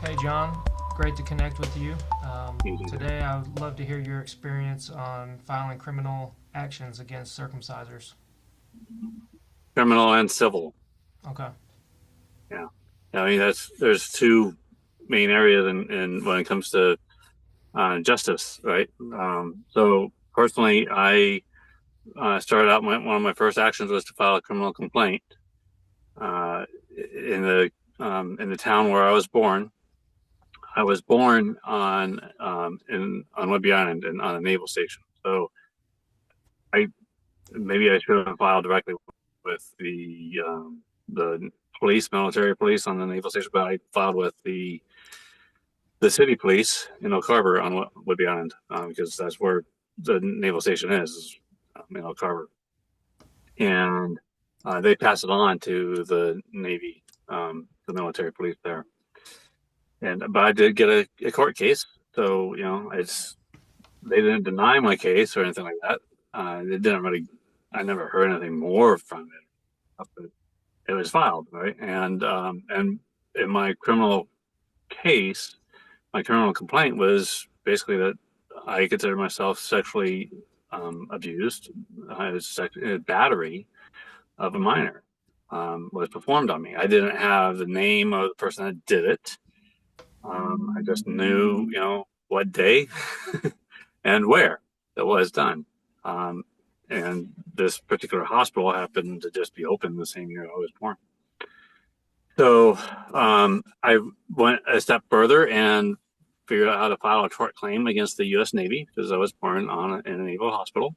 Hey, John. Great to connect with you. Easy. Today, I would love to hear your experience on filing criminal actions against circumcisers. Criminal and civil. Okay. Yeah. I mean, there's two main areas in when it comes to justice, right? So personally, I started out one of my first actions was to file a criminal complaint uh, in the town where I was born. I was born on Whidbey Island and on a naval station. So I maybe I should have filed directly with the military police on the naval station, but I filed with the city police in Oak Harbor on Whidbey Island because that's where the naval station is in Oak Harbor, and they pass it on to the Navy, the military police there. And but I did get a court case, so it's they didn't deny my case or anything like that. It didn't really. I never heard anything more from it. But it was filed, right? And in my criminal case, my criminal complaint was basically that I consider myself sexually abused. Battery of a minor was performed on me. I didn't have the name of the person that did it. I just knew, what day and where it was done. Um, and this particular hospital happened to just be open the same year I was born. So I went a step further and figured out how to file a tort claim against the U.S. Navy because I was born in a naval hospital.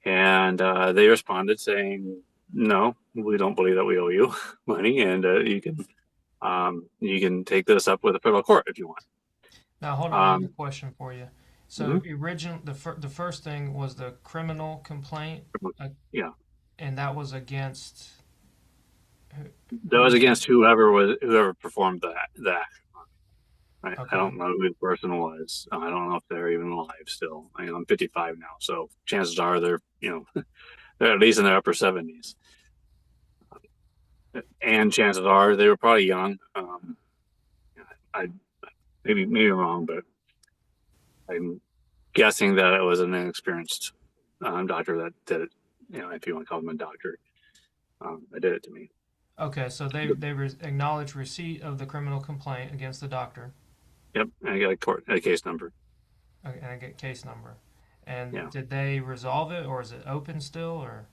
And they responded saying, "No, we don't believe that we owe you money, and you can take this up with the federal court if you want." Now, hold on. I have a Um, question for you. So, mhm. the first thing was the criminal complaint, uh, Yeah, and that was against that who was was against whoever performed that. I okay. don't know who the person was. I don't know if they're even alive still. I'm 55 now, so chances are they're they're at least in their upper 70s, and chances are they were probably young. I maybe wrong, but I'm guessing that it was an inexperienced doctor that did it. If you want to call him a doctor, that did it to me. Okay, so they acknowledged receipt of the criminal complaint against the doctor, Yep, I got a case number. and I get case number. And Yeah, did they resolve it, or is it open still, or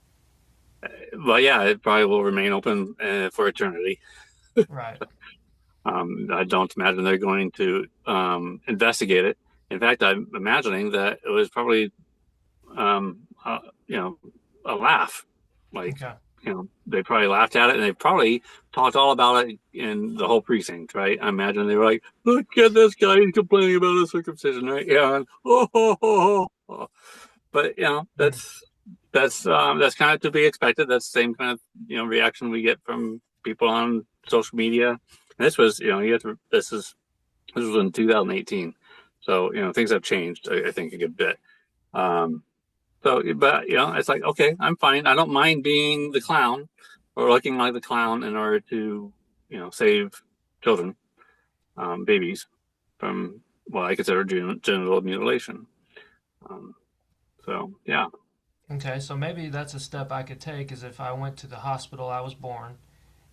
well, yeah, it probably will remain open for eternity. right? I don't imagine they're going to investigate it. In fact, I'm imagining that it was probably um, uh, you know a laugh. Like Okay. they probably laughed at it, and they probably talked all about it in the whole precinct, right? I imagine they were like, "Look at this guy; he's complaining about a circumcision, right?" Yeah, and, oh. But Mm. that's kind of to be expected. That's the same kind of reaction we get from people on social media. And this was you have to this was in 2018, so things have changed. I think a good bit. Um, but it's like, okay, I'm fine. I don't mind being the clown or looking like the clown in order to save children, babies from what I consider genital mutilation. Um, so yeah, Okay, so maybe that's a step I could take is if I went to the hospital I was born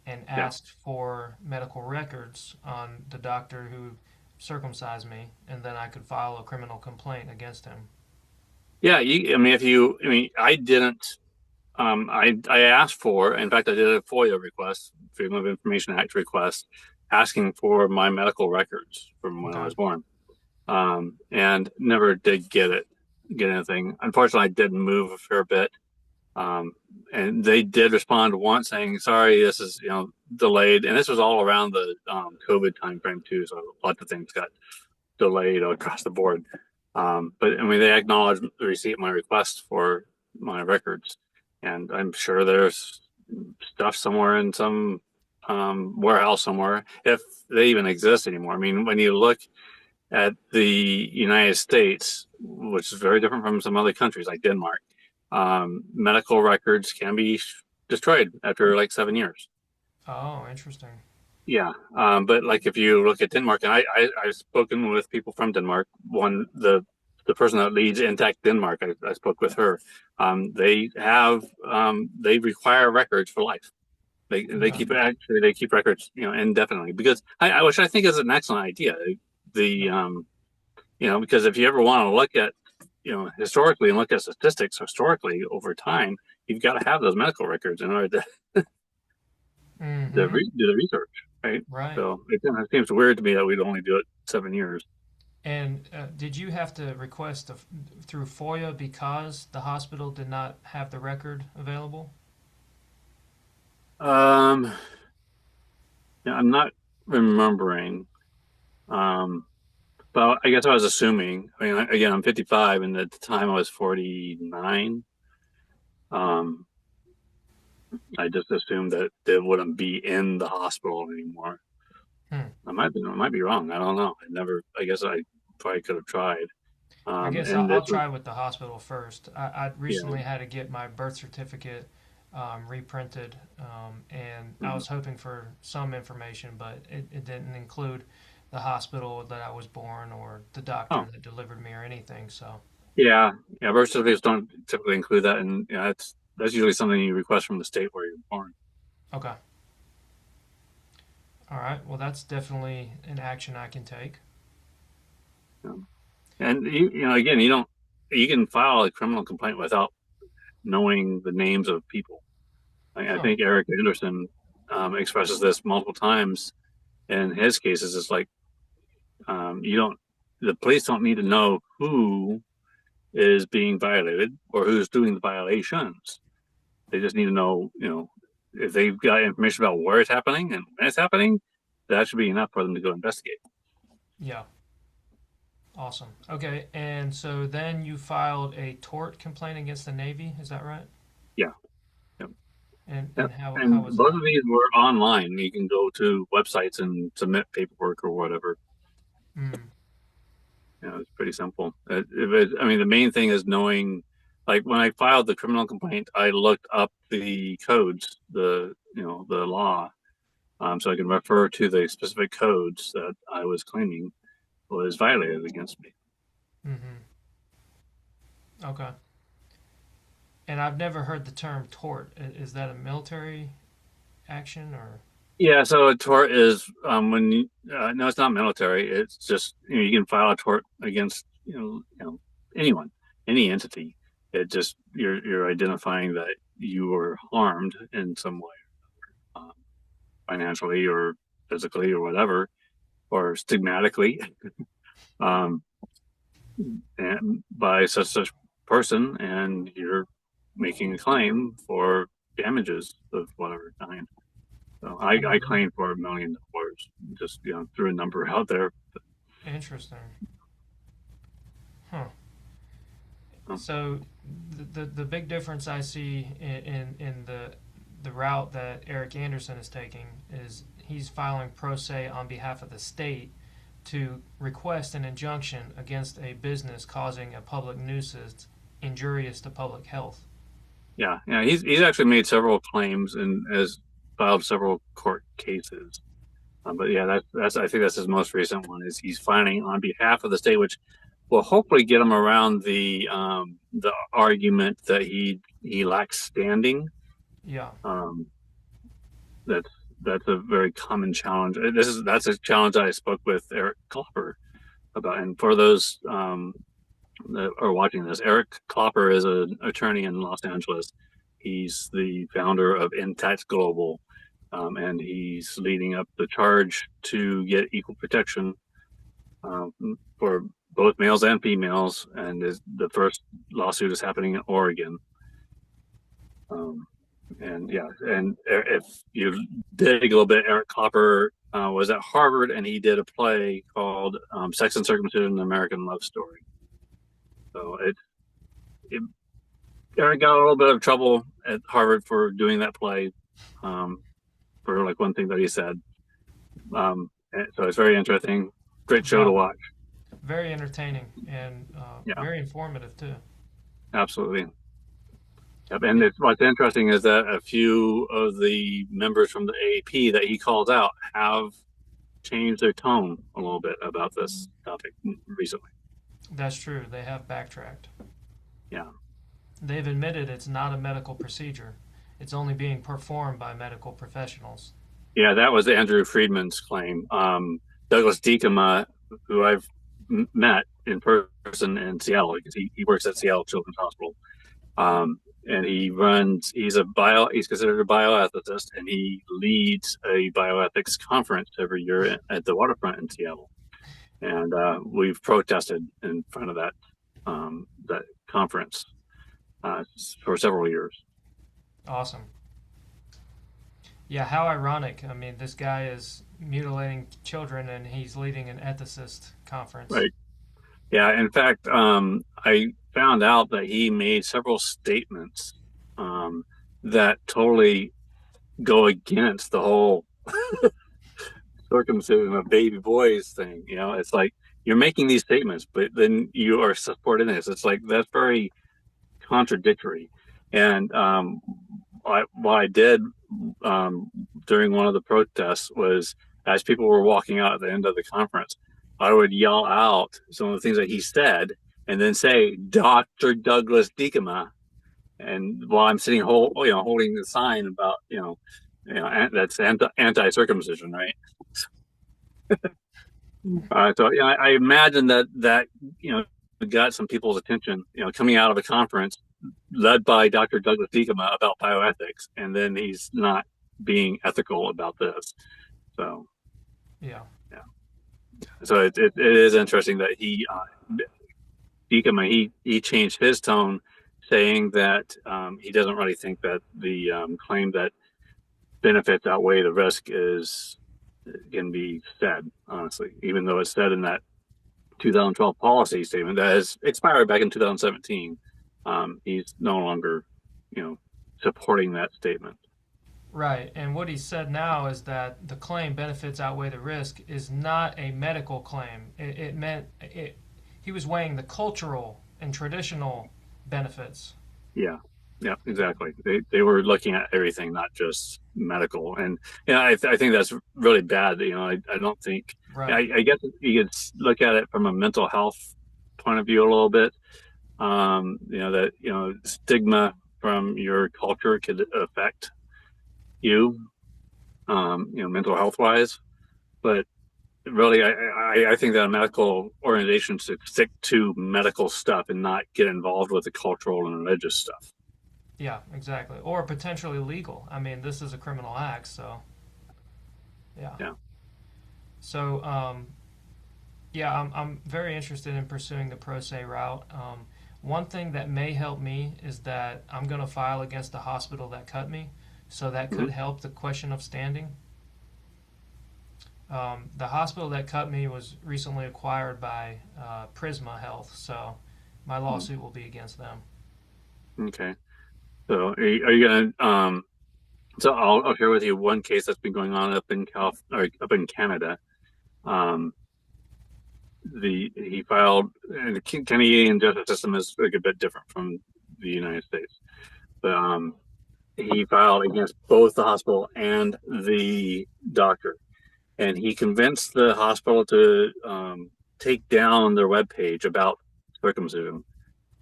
and yeah. asked for medical records on the doctor who circumcised me, and then I could file a criminal complaint against him. Yeah, I mean, I didn't. I asked for. In fact, I did a FOIA request, Freedom of Information Act request, asking for my medical records from when I Okay. was born, and never did get anything. Unfortunately, I did move a fair bit, um, and they did respond once saying, "Sorry, this is delayed," and this was all around the COVID timeframe too, so lots of things got delayed across the board. But I mean, they acknowledged the receipt of my request for my records, and I'm sure there's stuff somewhere in some warehouse somewhere, if they even exist anymore. I mean, when you look at the United States, which is very different from some other countries like Denmark, medical records can be destroyed after like 7 years. Oh, interesting. Yeah, but like if you look at Denmark, and I've spoken with people from Denmark. The person that leads Intact Denmark, I spoke with her. They require records for life. Okay. They keep records, indefinitely, because which I think is an excellent idea. The because if you ever want to look at historically and look at statistics historically over time, you've got to have those medical records in order to Mm-hmm. do the research, right? Right. So it seems weird to me that we'd only do it 7 years. And did you have to request through FOIA because the hospital did not have the record available? Um, yeah, I'm not remembering. Um, but I guess I was assuming. I mean, again, I'm 55, and at the time I was 49. Um, I just assumed that they wouldn't be in the hospital anymore. Hmm. I might be wrong. I don't know. I guess I probably could have tried. I guess And this I'll was, try with the hospital first. I yeah. recently had to get my birth certificate reprinted, and I Mhm. was hoping for some information, but it didn't include the hospital that I was born or the doctor Oh, that delivered me or anything. So, yeah. Yeah. Birth certificates don't typically include that, and that's usually something you request from the state where you're born. okay. All right. Well, that's definitely an action I can take. Um, and again, you can file a criminal complaint without knowing the names of people. I Huh. think Eric Anderson expresses this multiple times in his cases. It's like you don't, the police don't need to know who is being violated or who's doing the violations. They just need to know, if they've got information about where it's happening and when it's happening, that should be enough for them to go investigate. Yeah. Awesome. Okay. And so then you filed a tort complaint against the Navy. Is that right? Yeah. Yeah. Yeah. And how And was both that? of these were online. You can go to websites and submit paperwork or whatever. Mm. It's pretty simple. I mean, the main thing is knowing, like when I filed the criminal complaint, I looked up the codes, the law, so I can refer to the specific codes that I was claiming was violated against me. Mm-hmm. Okay. And I've never heard the term tort. Is that a military action or? Yeah, so a tort is no, it's not military. It's just you can file a tort against anyone, any entity. It just you're identifying that you were harmed in some way, um, financially or physically or whatever, or stigmatically, um, and by such person, and you're making a claim for damages of whatever kind. So I Mhm. claim for $1 million, just threw a number out there. Interesting. Huh. Um, So the big difference I see in the route that Eric Anderson is taking is he's filing pro se on behalf of the state to request an injunction against a business causing a public nuisance injurious to public health. yeah, yeah, he's actually made several claims and has filed several court cases. But yeah, that's I think that's his most recent one. Is he's filing on behalf of the state, which will hopefully get him around the argument that he lacks standing. Yeah. Um, that's that's a very common challenge. That's a challenge I spoke with Eric Klopper about. And for those that are watching this, Eric Klopper is an attorney in Los Angeles. He's the founder of Intact Global, and he's leading up the charge to get equal protection um, for both males and females. And the first lawsuit is happening in Oregon. Um, and yeah, and if you dig a little bit, Eric Klopper was at Harvard, and he did a play called "Sex and Circumcision: An American Love Story." So it Eric got a little bit of trouble at Harvard for doing that play, um, for like one thing that he said. So it's very interesting. Great show to Yeah. watch. Very entertaining and Yeah, very informative too. absolutely. Yep. And what's interesting is that a few of the members from the AAP that he calls out have changed their tone a little bit about this topic recently. That's true. They have backtracked. Yeah. They've admitted it's not a medical procedure. It's only being performed by medical professionals. Yeah, that was Andrew Friedman's claim. Douglas Deakema, who I've met in person in Seattle, because he works at Seattle Children's Hospital. And he's considered a bioethicist, and he leads a bioethics conference every year at the waterfront in Seattle. And we've protested in front of that conference for several years. Awesome. Yeah, how ironic. I mean, this guy is mutilating children and he's leading an ethicist conference. Right. Yeah. In fact, I found out that he made several statements that totally go against the whole circumcision of baby boys thing. It's like you're making these statements, but then you are supporting this. It's like that's very contradictory. And what I did during one of the protests was, as people were walking out at the end of the conference, I would yell out some of the things that he said, and then say, "Dr. Douglas Deakema," and while I'm sitting holding the sign about that's anti-circumcision, right? So yeah, I imagine that got some people's attention, coming out of a conference led by Dr. Douglas Deakema about bioethics, and then he's not being ethical about this. So Yeah. yeah, so it is interesting that Deakema he changed his tone, saying that he doesn't really think that the claim that benefits outweigh the risk can be said, honestly, even though it's said in that 2012 policy statement that has expired back in 2017. He's no longer, supporting that statement. Right. And what he said now is that the claim benefits outweigh the risk is not a medical claim. It meant he was weighing the cultural and traditional benefits. Yeah, yeah, exactly. They were looking at everything, not just medical. And I think that's really bad. I don't think. Right. I guess you could look at it from a mental health point of view a little bit. That stigma from your culture could affect you, mental health wise. But really, I think that a medical organization should stick to medical stuff and not get involved with the cultural and religious stuff. Yeah, exactly. Or potentially legal. I mean, this is a criminal act, so yeah. Yeah. So, yeah, I'm very interested in pursuing the pro se route. One thing that may help me is that I'm going to file against the hospital that cut me, so that could Mm-hmm. help the question of standing. The hospital that cut me was recently acquired by Prisma Health, so my lawsuit will be against them. Okay. So are you gonna so I'll share with you one case that's been going on up in Canada. Um, he filed, and the Canadian justice system is like a bit different from the United States, but he filed against both the hospital and the doctor, and he convinced the hospital to take down their webpage about circumcision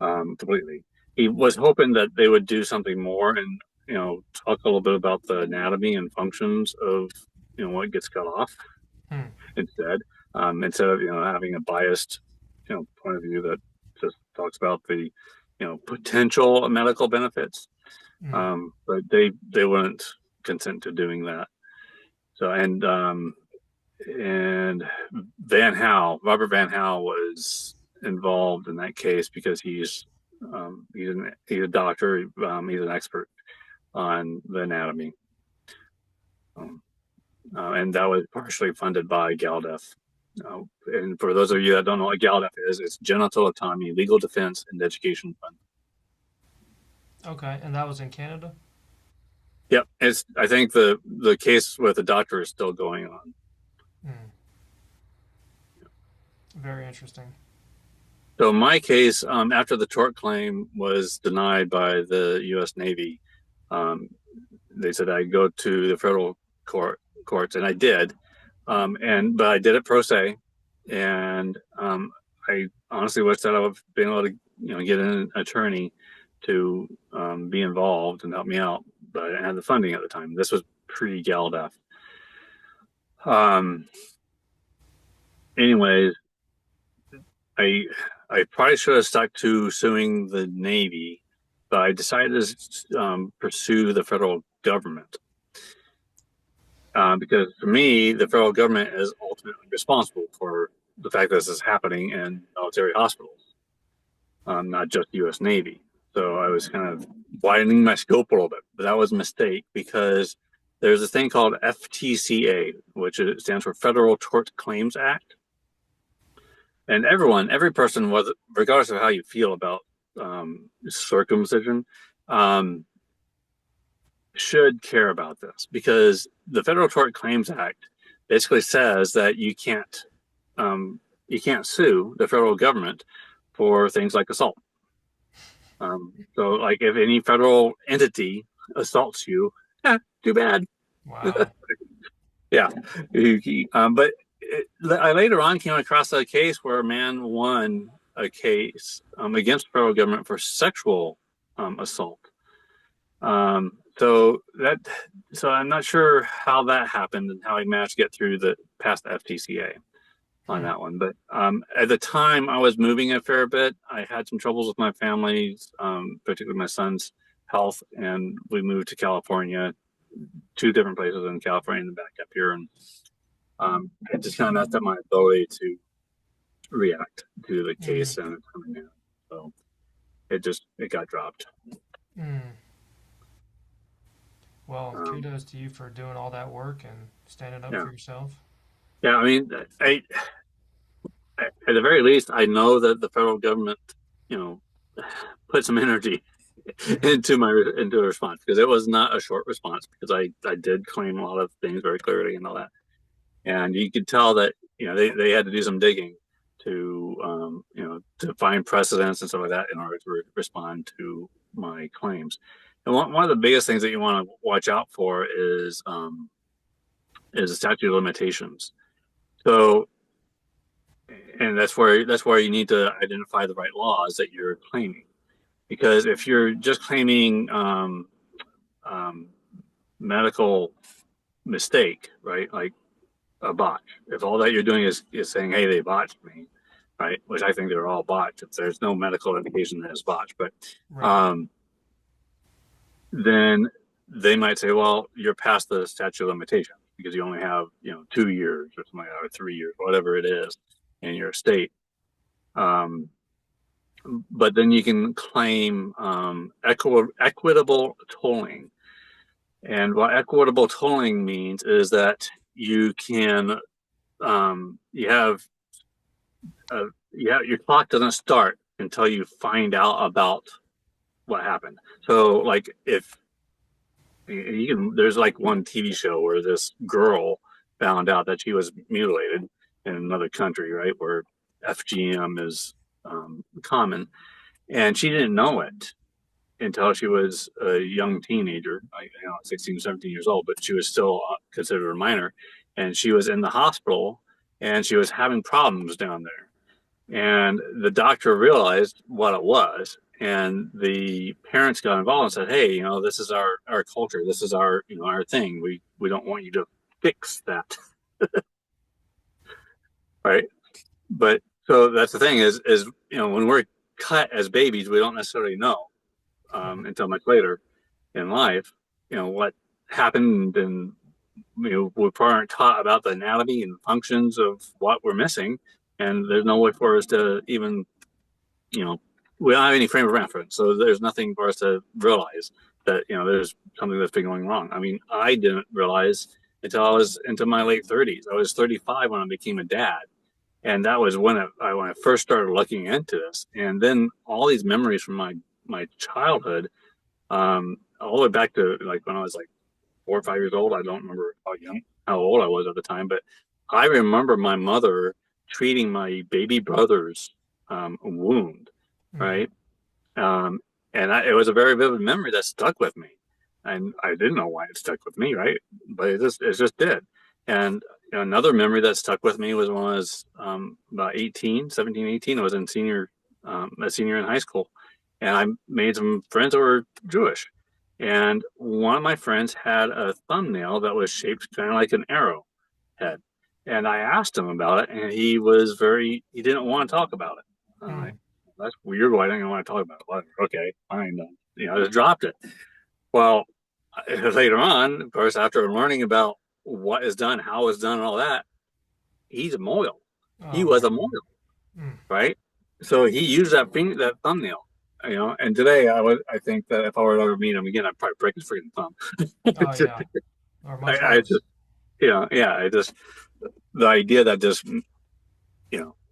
completely. He was hoping that they would do something more and talk a little bit about the anatomy and functions of what gets cut off Hmm. instead of having a biased point of view that just talks about the potential medical benefits. Hmm. But they wouldn't consent to doing that. So and Robert Van Howe was involved in that case because he's a doctor. He's an expert on the anatomy, um, and that was partially funded by GALDEF. And for those of you that don't know what GALDEF is, it's Genital Autonomy, Legal Defense, and Education Fund. Okay, and that was in Canada? Yep, I think the case with the doctor is still going on. Hmm. Very interesting. So in my case, after the tort claim was denied by the U.S. Navy, um, they said I'd go to the federal courts, and I did. But I did it pro se, and I honestly wish that I would have been able to, get an attorney to be involved and help me out, but I didn't have the funding at the time. This was pre GALDEF. Um, anyways, I I probably should have stuck to suing the Navy, but I decided to pursue the federal government. Because for me, the federal government is ultimately responsible for the fact that this is happening in military hospitals, not just U.S. Navy. So I was kind of widening my scope a little bit, but that was a mistake because there's a thing called FTCA, which stands for Federal Tort Claims Act, and every person, regardless of how you feel about circumcision, um, should care about this because the Federal Tort Claims Act basically says that you can't sue the federal government for things like assault. So, like, if any federal entity assaults you, too bad. Wow. Yeah, but I later on came across a case where a man won a case against the federal government for sexual assault. So that, so I'm not sure how that happened and how he managed to get through the past the FTCA on Hmm. that one. But at the time, I was moving a fair bit. I had some troubles with my family, particularly my son's health, and we moved to California, two different places in California, and then back up here, and it just kind of messed up my ability to react to the Hmm. case and coming in. So it got dropped. Hmm. Well, Um, kudos to you for doing all that work and standing up yeah, for yourself. yeah. I mean, at the very least, I know that the federal government, you know, put some energy Hmm. into a response because it was not a short response because I did claim a lot of things very clearly and all that, and you could tell that they had to do some digging to to find precedents and stuff like that in order to respond to my claims. And one of the biggest things that you want to watch out for is the statute of limitations. So, and that's where you need to identify the right laws that you're claiming. Because if you're just claiming um, medical mistake, right, like a botch, if all that you're doing is saying, "Hey, they botched me," right, which I think they're all botched. If there's no medical indication that it's botched, but Right. um, then they might say, "Well, you're past the statute of limitations because you only have 2 years or something like that, or 3 years, whatever it is, in your state." Um, but then you can claim equitable tolling. And what equitable tolling means is that you can you have your clock doesn't start until you find out about what happened. So like if you can, there's like one TV show where this girl found out that she was mutilated in another country, right, where FGM is common, and she didn't know it until she was a young teenager, like 16, 17 years old, but she was still considered a minor. And she was in the hospital and she was having problems down there. And the doctor realized what it was. And the parents got involved and said, "Hey, this is our culture. This is our thing. We don't want you to fix that." Right. But so that's the thing is, when we're cut as babies, we don't necessarily know Right. until much later in life, what happened, and we probably aren't taught about the anatomy and functions of what we're missing, and there's no way for us to even, you know, we don't have any frame of reference, so there's nothing for us to realize that there's something that's been going wrong. I mean, I didn't realize until I was into my late 30s. I was 35 when I became a dad, and that was when I first started looking into this, and then all these memories from my childhood, all the way back to like when I was like 4 or 5 years old. I don't remember how old I was at the time, but I remember my mother treating my baby brothers. wound, Mm-hmm. right? Um, it was a very vivid memory that stuck with me, and I didn't know why it stuck with me, right? But it just did. And another memory that stuck with me was when I was about 18, 17, 18. I was a senior in high school, and I made some friends that were Jewish. And one of my friends had a thumbnail that was shaped kind of like an arrow head. And I asked him about it, and he didn't want to talk about it. I'm like, Mm. that's weird. Why don't you want to talk about it? Well, okay, fine. I just dropped it. Well, later on, of course, after learning about what is done, how it's done, and all that, he's a Moyle. He Oh was my a Moyle, God. Mm. right? So he used that thumbnail, And today, I think that if I were to ever meet him again, I'd probably break his freaking thumb. Oh yeah, or much I just, worse. yeah, I just the idea that just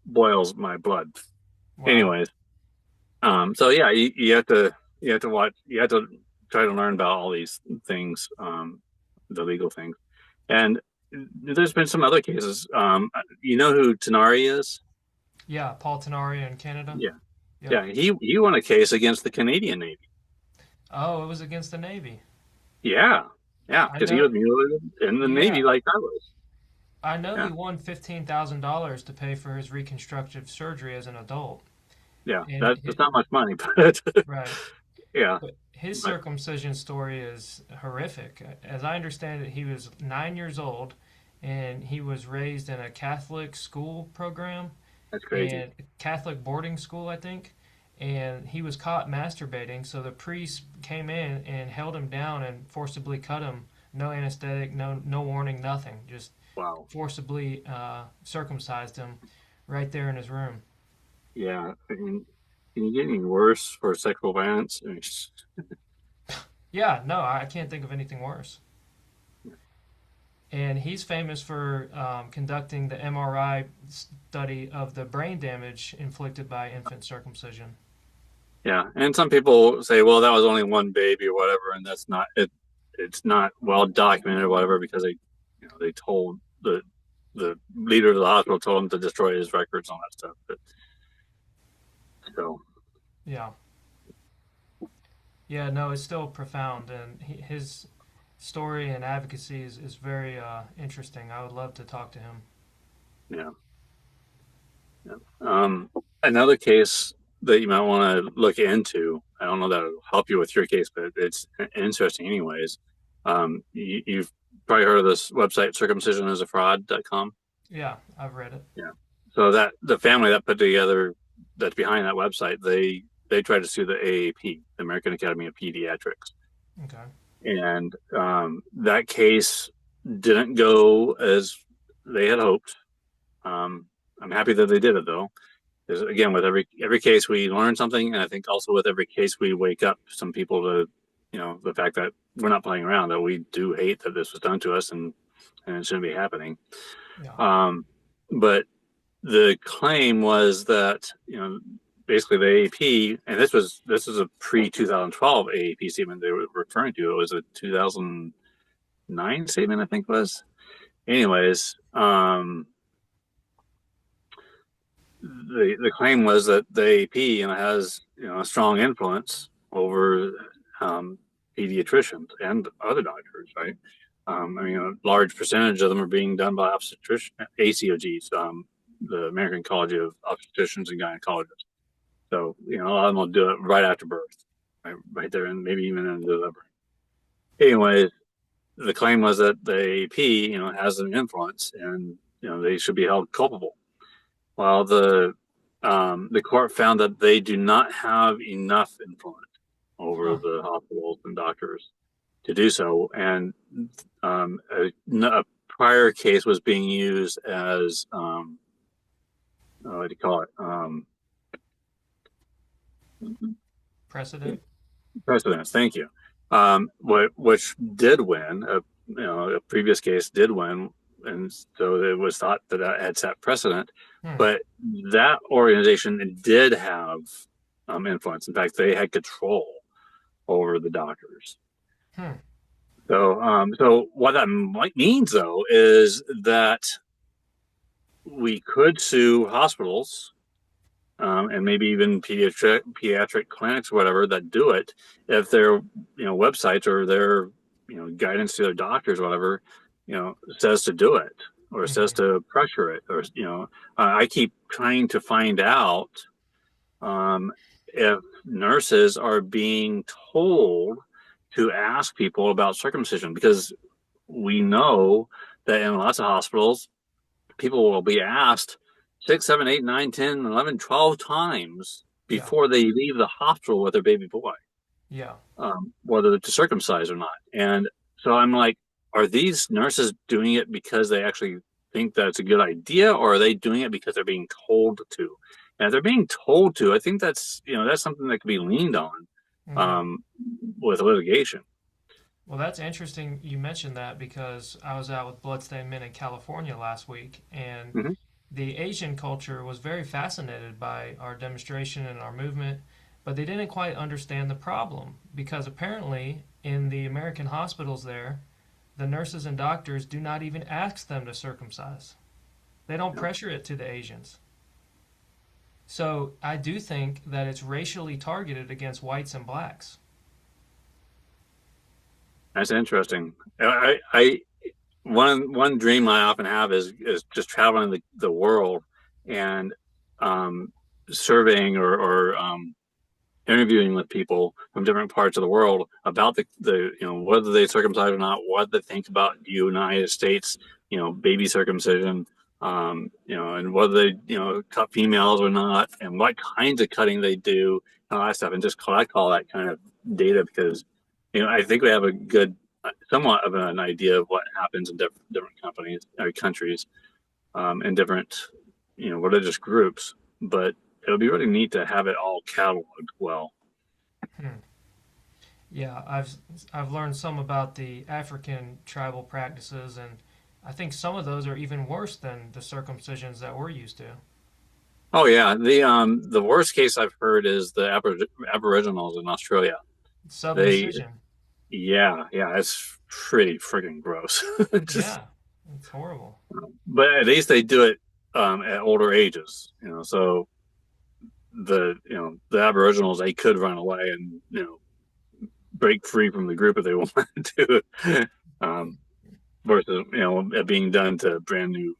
boils my blood. Wow. Anyways, so yeah, you have to watch, you have to try to learn about all these things, the legal things, and there's been some other cases. You know who Tenari is? Yeah, Paul Tenari in Canada. Yeah, Yep. yeah. He won a case against the Canadian Navy. Oh, it was against the Navy. Yeah, yeah, I because he was know. mutilated in the Navy Yeah, like I was. I know Yeah, he won $15,000 to pay for his reconstructive surgery as an adult. yeah. And That's not much money, but right. yeah, But his but circumcision story is horrific. As I understand it, he was 9 years old and he was raised in a Catholic school program that's crazy. and Catholic boarding school, I think. And he was caught masturbating, so the priest came in and held him down and forcibly cut him. No anesthetic, no warning, nothing. Just Wow. forcibly circumcised him right there in his room. Yeah, I mean, can you get any worse for sexual violence? I mean, Yeah, no, I can't think of anything worse. And he's famous for conducting the MRI study of the brain damage inflicted by infant circumcision. yeah, and some people say, well, that was only one baby or whatever, and that's not it. It's not well documented or whatever because they told the leader of the hospital told him to destroy his records and all that stuff. But so Yeah, yeah, no, it's still profound, and his story and advocacy is very interesting. I would love to talk to him. yeah, yeah. Another case that you might want to look into. I don't know that it'll help you with your case, but it's interesting anyways. You've probably heard of this website, circumcisionisafraud.com. Yeah, I've read it. Yeah. So that the family that put together that's behind that website, they tried to sue the AAP, the American Academy of Pediatrics, Okay. and that case didn't go as they had hoped. I'm happy that they did it though, because again, with every case we learn something, and I think also with every case we wake up some people to, the fact that we're not playing around, that we do hate that this was done to us, and it shouldn't be happening. Yeah. Um, but the claim was that basically the AAP, and this is a pre 2012 AAP statement they were referring to. It was a 2009 statement, I think it was. Anyways, the claim was that the AAP has a strong influence over pediatricians and other doctors, right? I mean, a large percentage of them are being done by obstetricians, ACOGs, the American College of Obstetricians and Gynecologists. So, a lot of them will do it right after birth, right there, and maybe even in delivery. Anyways, the claim was that the AP, has an influence, and they should be held culpable. While the court found that they do not have enough influence over Huh. the hospitals and doctors to do so, and a prior case was being used as what do you call it? Precedent. Precedence. Thank you. Which did win. A previous case did win, and so it was thought that that had set precedent. Hmm. But that organization did have influence. In fact, they had control over the doctors. Hmm. So what that might means, though, is that we could sue hospitals and maybe even pediatric clinics, or whatever, that do it, if their websites or their guidance to their doctors, or whatever, says to do it or says Hmm. to pressure it, or I keep trying to find out if nurses are being told to ask people about circumcision, because we know that in lots of hospitals people will be asked 6, 7, 8, 9, 10, 11, 12 times Yeah. before they leave the hospital with their baby boy, Yeah. whether to circumcise or not. And so I'm like, are these nurses doing it because they actually think that it's a good idea, or are they doing it because they're being told to? And if they're being told to, I think that's something that could be leaned on Hmm. um, with litigation. Well, that's interesting you mentioned that because I was out with Bloodstained Men in California last week, and Mm-hmm. the Asian culture was very fascinated by our demonstration and our movement, but they didn't quite understand the problem because apparently in the American hospitals there, the nurses and doctors do not even ask them to circumcise. They don't Yeah, pressure it to the Asians. So I do think that it's racially targeted against whites and blacks. that's interesting. I one dream I often have is just traveling the world and um, surveying or interviewing with people from different parts of the world about the whether they circumcise or not, what they think about the United States, baby circumcision, and whether they cut females or not, and what kinds of cutting they do, and all that stuff, and just collect all that kind of data, because I think we have a good somewhat of an idea of what happens in different companies or countries, in different religious groups, but it would be really neat to have it all cataloged well. Hmm. Yeah, I've learned some about the African tribal practices, and I think some of those are even worse than the circumcisions that we're used to. Oh yeah, the worst case I've heard is the Aboriginals in Australia. They Subcision. yeah, it's pretty freaking gross. Just, Yeah, it's horrible. but at least they do it at older ages, so the Aboriginals, they could run away and break free from the group if they wanted to. um, Versus it being done to brand new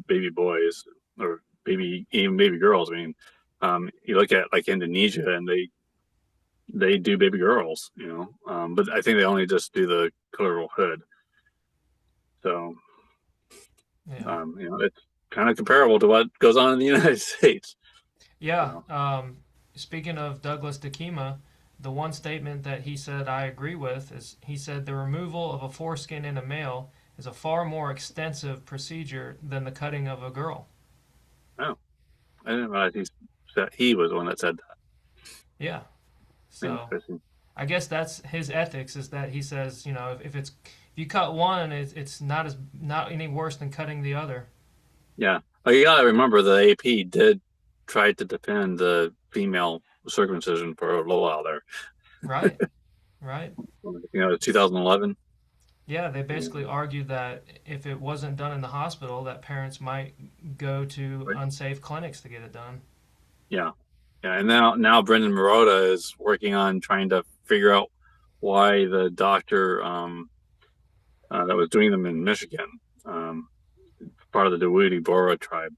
baby boys or even baby girls. I mean, you look at like Indonesia, and they do baby girls, but I think they only just do the clitoral hood. So Yeah. it's kind of comparable to what goes on in the United States. Yeah. So Speaking of Douglas Dakima, the one statement that he said I agree with is he said the removal of a foreskin in a male is a far more extensive procedure than the cutting of a girl. oh, I didn't realize he was the one that said that. Yeah. So Interesting. I guess that's his ethics is that he says, if you cut one, it's not any worse than cutting the other. Yeah. Well, you gotta remember the AP did try to defend the female circumcision for a little while there. Right. Right. 2011. Yeah, they Yeah. basically argued that if it wasn't done in the hospital, that parents might go to Right. unsafe clinics to get it done. Yeah. Yeah. And now Brendan Marotta is working on trying to figure out why the doctor that was doing them in Michigan, um, part of the Dawoodi Bora tribe,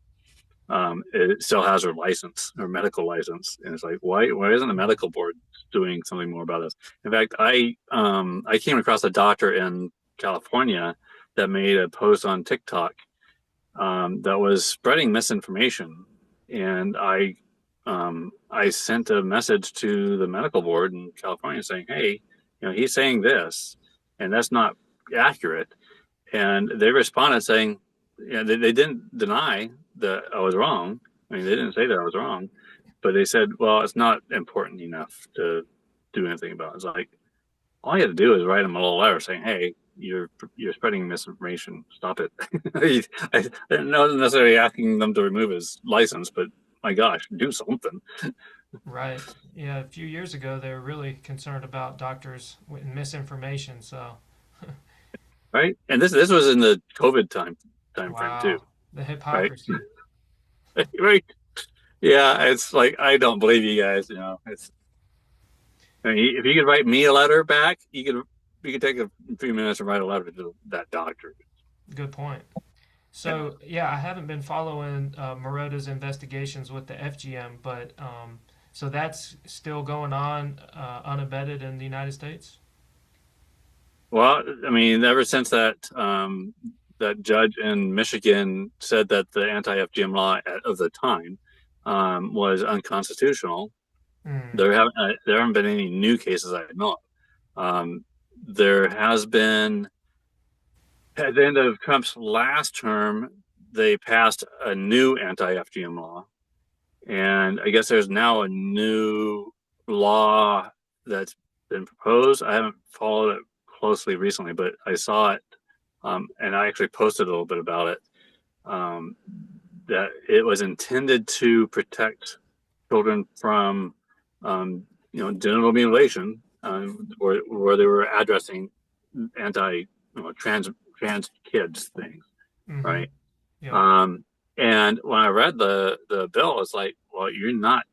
it still has her license, her medical license, and it's like, why isn't the Hmm. medical board doing something more about this? In fact, I came across a doctor in California that made a post on TikTok that was spreading misinformation, and I sent a message to the medical board in California saying, hey, he's saying this, and that's not accurate. And they responded saying, they didn't deny that I was wrong. I mean, they didn't say that I was wrong, but they said, well, it's not important enough to do anything about it. It's like, all you have to do is write them a little letter saying, hey, you're spreading misinformation. Stop it. I didn't know necessarily asking them to remove his license, but my gosh, do something. Right. Yeah, a few years ago, they were really concerned about doctors with misinformation. So, Right. And this was in the COVID time frame too. wow, the Right. hypocrisy. Right. Yeah, it's like I don't believe you guys. You know, it's I mean, if you could write me a letter back, you could take a few minutes and write a letter to that doctor. Good point. Yeah. So yeah, I haven't been following Marota's investigations with the FGM, but so that's still going on unabated in the United States. Well, I mean, ever since that judge in Michigan said that the anti-FGM law of the time was unconstitutional, Mm, there haven't been any new cases I know of. There has been at the end of Trump's last term, they passed a new anti-FGM law, and I guess there's now a new law that's been proposed. I haven't followed it closely recently, but I saw it, and I actually posted a little bit about it. Um, that it was intended to protect children from, genital mutilation, where they were addressing trans kids things, mm-hmm. right? Yep. Um, and when I read the bill, it's like, well, you're not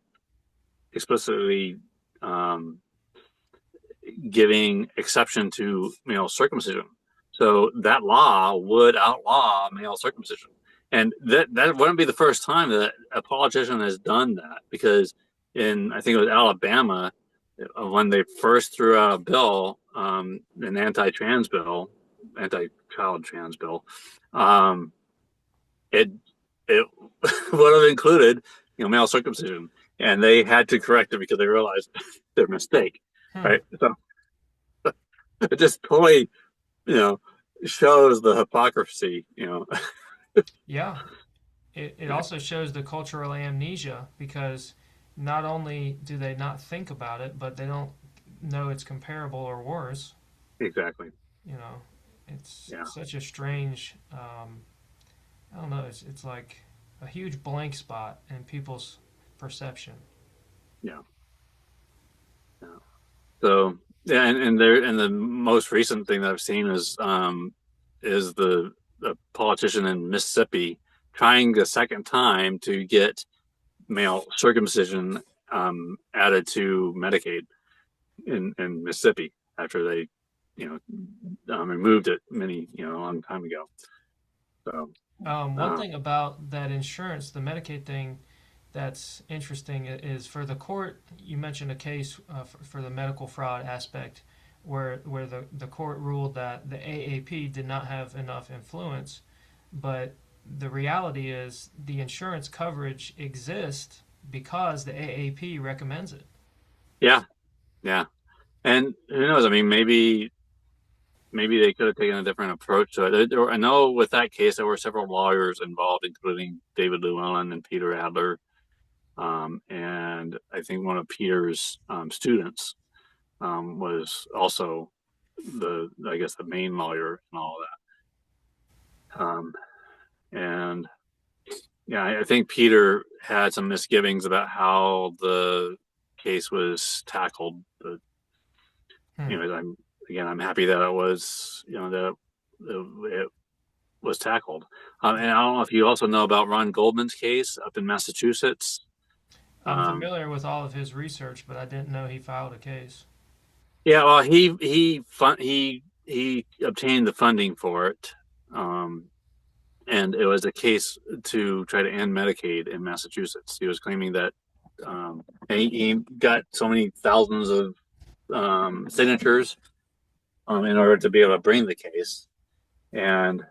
explicitly um, giving exception to male circumcision. So that law would outlaw male circumcision. And that wouldn't be the first time that a politician has done that, because in, I think it was Alabama, when they first threw out a bill, an anti-trans bill, anti-child trans bill, um, it it would have included, male circumcision, and they had to correct it because they realized their mistake, Hmm. right? So it just totally, you know, shows the hypocrisy, Yeah. It also shows the cultural amnesia because not only do they not think about it, but they don't know it's comparable or worse. Exactly. You know, it's Yeah. such a strange. I don't know. It's like a huge blank spot in people's perception. Yeah. Yeah. So yeah, and the most recent thing that I've seen is the politician in Mississippi trying the second time to get male circumcision added to Medicaid in Mississippi after they, removed it a long time ago. So, One uh, thing about that insurance, the Medicaid thing, that's interesting is for the court. You mentioned a case for the medical fraud aspect, where the court ruled that the AAP did not have enough influence, but the reality is the insurance coverage exists because the AAP recommends it. yeah, yeah. And who knows? I mean, maybe they could have taken a different approach to it. I know with that case there were several lawyers involved, including David Llewellyn and Peter Adler, and I think one of Peter's students was also I guess, the main lawyer and all of that. And yeah, I think Peter had some misgivings about how the case was tackled. But Hmm. I'm happy that it was, it was tackled. And I don't know if you also know about Ron Goldman's case up in Massachusetts. I'm Um, familiar with all of his research, but I didn't know he filed a case. yeah, well, he obtained the funding for it, um, and it was a case to try to end Medicaid in Massachusetts. He was claiming that he got so many thousands of signatures in order to be able to bring the case, and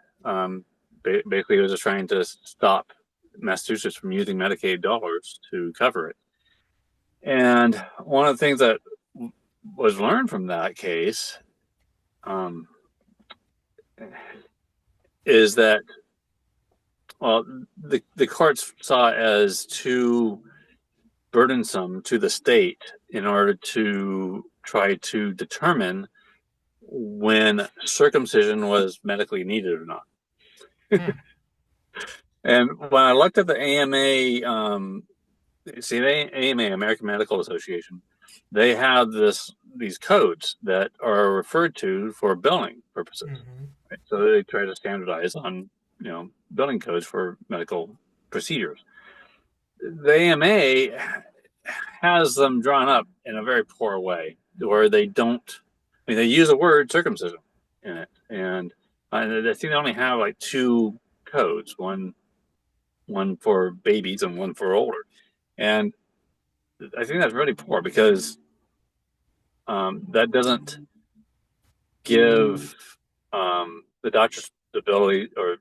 basically he was just trying to stop Massachusetts from using Medicaid dollars to cover it. And one of the things that was learned from that case um, is that, well, the courts saw it as too burdensome to the state in order to try to determine when circumcision was medically needed or not. Hmm. And when I looked at the AMA, the AMA, American Medical Association, they have these codes that are referred to for billing purposes. Mm-hmm. Right? So they try to standardize on billing codes for medical procedures. the AMA has them drawn up in a very poor way, where they don't. I mean, they use the word circumcision in it, and I think they only have like two codes, one for babies and one for older, and I think that's really poor because that doesn't give the doctors the ability, or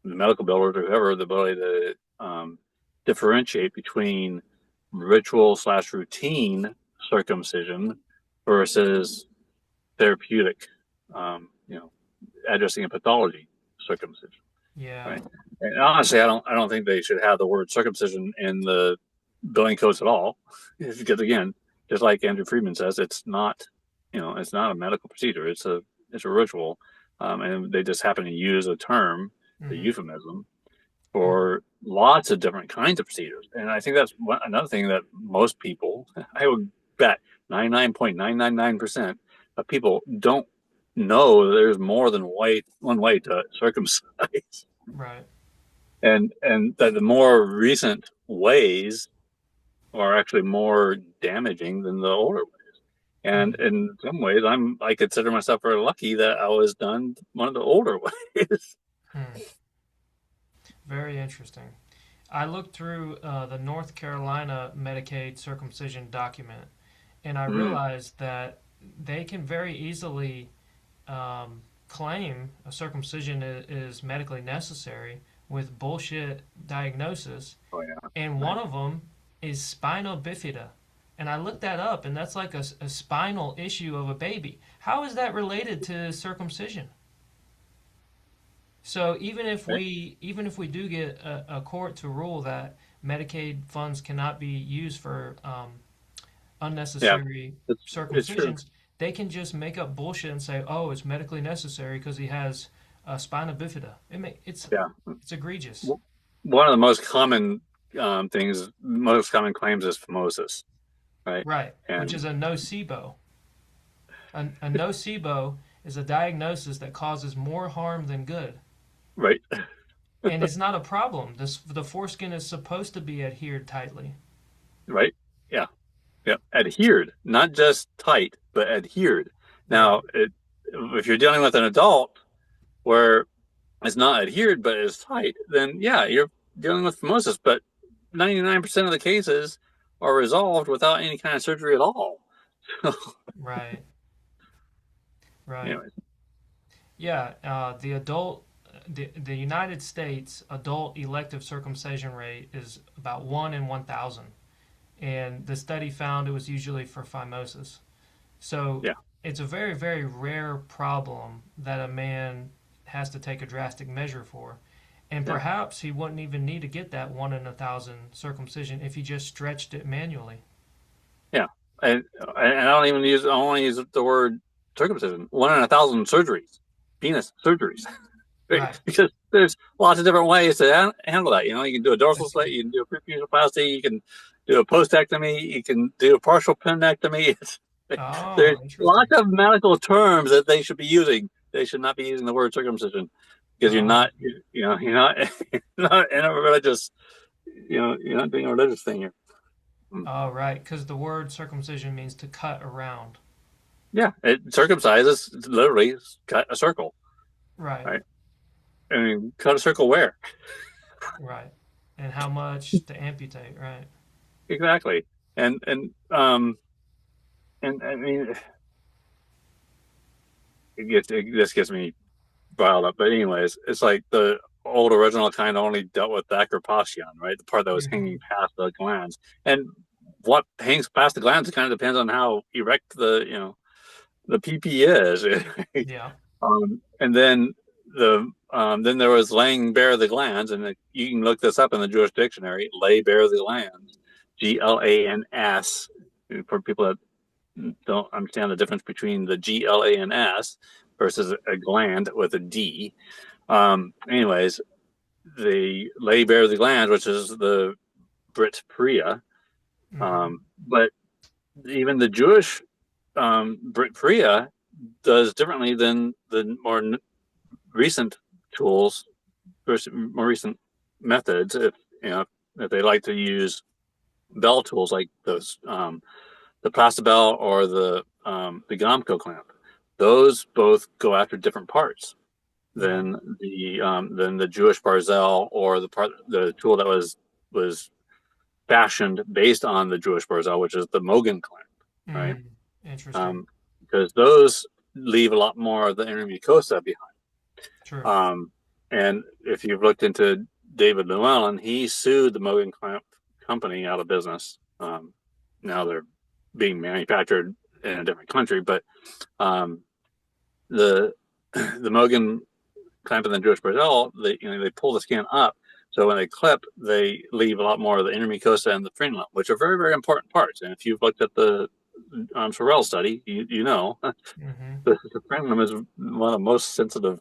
the medical billers or whoever, the ability to differentiate between ritual/routine circumcision versus therapeutic, you know, addressing a pathology circumcision. Yeah. Right. And honestly, I don't think they should have the word circumcision in the billing codes at all, because again, just like Andrew Friedman says, it's not, it's not a medical procedure. It's a ritual, and they just happen to use a term, the Mm-hmm. euphemism, for lots of different kinds of procedures. And I think that's another thing that most people, I would bet 99.999% of people don't know there's more than one way to circumcise. Right. And that the more recent ways are actually more damaging than the older ways. And Mm-hmm. in some ways, I consider myself very lucky that I was done one of the older ways. Hmm. Very interesting. I looked through the North Carolina Medicaid circumcision document, and I Mm. realized that they can very easily claim a circumcision is medically necessary with bullshit diagnosis, Oh yeah, and right. one of them is spina bifida. And I looked that up, and that's like a spinal issue of a baby. How is that related to circumcision? So Right? even if we do get a court to rule that Medicaid funds cannot be used for Yeah, unnecessary it's true. circumcisions, they can just make up bullshit and say, "Oh, it's medically necessary because he has spina bifida." Yeah. It's egregious, One of the most common most common claims is phimosis, right? right? Which And is a nocebo. A nocebo is a diagnosis that causes more harm than good, right, and it's not a problem. The foreskin is supposed to be adhered tightly. right, yeah, yeah, adhered, not just tight, but adhered. Right. Now, if you're dealing with an adult where it's not adhered but is tight, then yeah, you're dealing with phimosis. But 99% of the cases are resolved without any kind of surgery at all. Right. Right. Anyways, Yeah, the United States adult elective circumcision rate is about 1 in 1,000, and the study found it was usually for phimosis. So yeah, it's a very, very rare problem that a man has to take a drastic measure for. And yeah, perhaps he wouldn't even need to get that 1 in 1,000 circumcision if he just stretched it manually. yeah. And I don't even use I only use the word circumcision. 1 in 1,000 surgeries, penis surgeries. Right? Right. Because there's lots of different ways to handle that. You can do a dorsal That's slit, true. you can do a preputioplasty, you can do a postectomy, you can do a partial appendectomy. There's Oh, interesting. lots of medical terms that they should be using. They should not be using the word circumcision because Oh, you're not, you're not in a religious, you're not doing a religious thing here. oh, right. Because the word circumcision means to cut around. Yeah, it circumcises literally cut a circle, Right. right? I mean, cut a circle where? Right. And how much to amputate, right? Exactly. And I mean, this gets me riled up. But anyways, it's like the old original kind of only dealt with the acropation, right? The part that was hanging Hmm. past the glands, and what hangs past the glands kind of depends on how erect the PP is. Yeah. And then there was laying bare the glands, and you can look this up in the Jewish dictionary. Lay bare the glands, GLANS. For people that don't understand the difference between the GLANS versus a gland with a D. Anyways, they lay bare the glands, which is the Brit Priya. Hmm. But even the Jewish Brit Priya does differently than the more recent tools, more recent methods. If if they like to use bell tools like those, the Plastibell or the Gomco clamp, those both go after different parts Right. than the Jewish Barzell or the tool that was fashioned based on the Jewish Barzell, which is the Mogan clamp, right? Mm, interesting. Because those leave a lot more of the inner mucosa behind. True. Um, and if you've looked into David Llewellyn, he sued the Mogan clamp company out of business. Now they're being manufactured in a different country, but um, the the Mogan clamp and the Jewish Barzell, they pull the skin up, so when they clip, they leave a lot more of the inner mucosa and the frenulum, which are very, very important parts. And if you've looked at the Sorrell study, you know Mm-hmm. the frenulum is one of the most sensitive,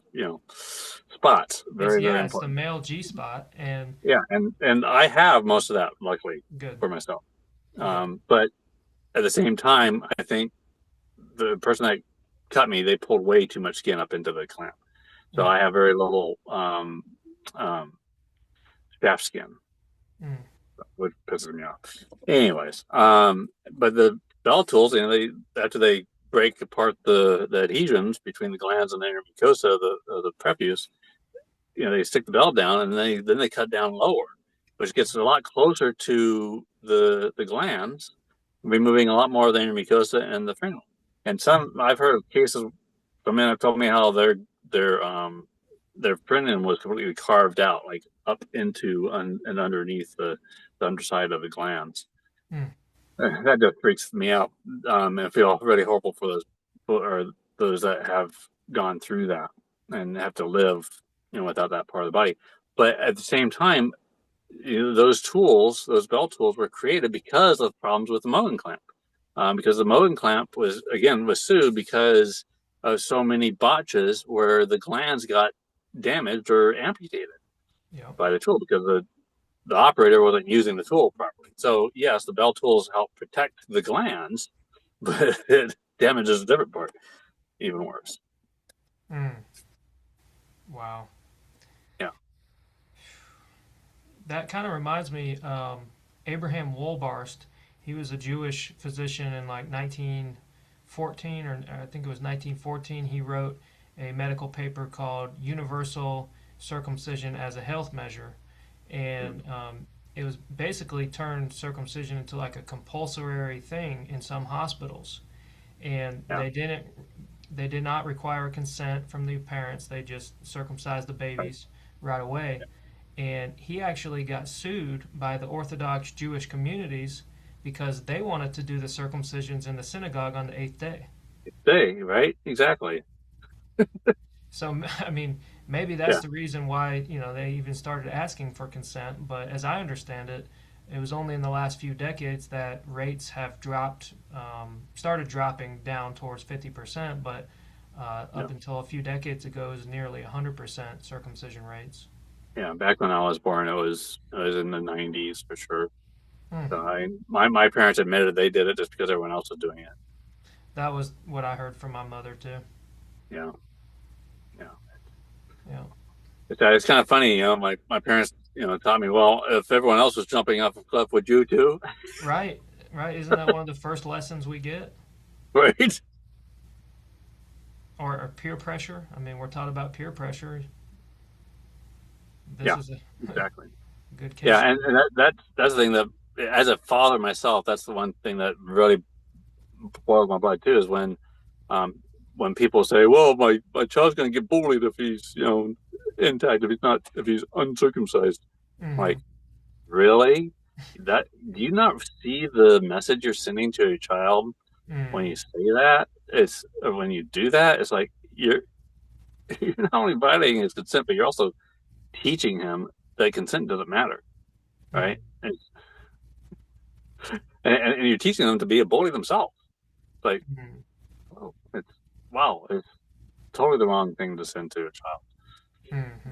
spots. It's Very, very yeah, it's the important. male G spot, and Yeah, and I have most of that, luckily good, for myself. good. But at the same time, I think the person that cut me, they pulled way too much skin up into the clamp, so Mm, I have very little um, shaft skin, mm, which pisses me off. Anyways, but the bell tools, they after they break apart the adhesions between the glands and the inner mucosa, the prepuce, they stick the bell down and then they cut down lower, which gets a lot closer to the glands, removing a lot more of the inner mucosa and the frenulum. And mm. some I've heard of cases. Some men have told me how their frenulum was completely carved out, like up into and underneath the underside of the glands. Mm. That just freaks me out, and I feel really horrible for those that have gone through that and have to live, without that part of the body. But at the same time, those tools, those bell tools, were created because of problems with the Mogan clamp. Because the Mogan clamp was sued because of so many botches where the glands got damaged or amputated Yep. by the tool because the operator wasn't using the tool properly. So yes, the bell tools help protect the glands, but it damages a different part even worse. Mm. Wow. Yeah. That kind of reminds me, Abraham Wolbarst. He was a Jewish physician in like 1914, or I think it was 1914. He wrote a medical paper called Universal Circumcision as a Health Measure. And it was basically turned circumcision into like a compulsory thing in some hospitals. And Yeah. they did not require consent from the parents. They just circumcised the Right. babies right away. And he actually got sued by the Orthodox Jewish communities because they wanted to do the circumcisions in the synagogue on the eighth day. Day, right? Exactly. So, I mean, maybe that's Yeah. the reason why, they even started asking for consent. But as I understand it, it was only in the last few decades that rates have started dropping down towards 50%. But Yeah. up until a few decades ago, it was nearly 100% circumcision rates. Yeah. Back when I was born, it was in the 90s for sure. Hmm. So my parents admitted they did it just because everyone else was doing it. That was what I heard from my mother, too. Yeah. Yeah. Yeah. It's kind of funny, my parents, taught me, well, if everyone else was jumping off a cliff, would you too? Right, right. Isn't that one of the first lessons we get? Right? Or peer pressure? I mean, we're taught about peer pressure. This Yeah, is a exactly. good case Yeah, study. and that's the thing that, as a father myself, that's the one thing that really boils my blood too, is um, when people say, "Well, my child's going to get bullied if he's intact, if he's uncircumcised." Mm-hmm. Like, really? That Do you not see the message you're sending to your child when Mm. you say that? It's or when you do that, it's like you're not only violating his consent, but you're also teaching him that consent doesn't matter, Mm. right? And you're teaching them to be a bully themselves. Like, Mm. oh, it's totally the wrong thing to send to a child. Mm-hmm.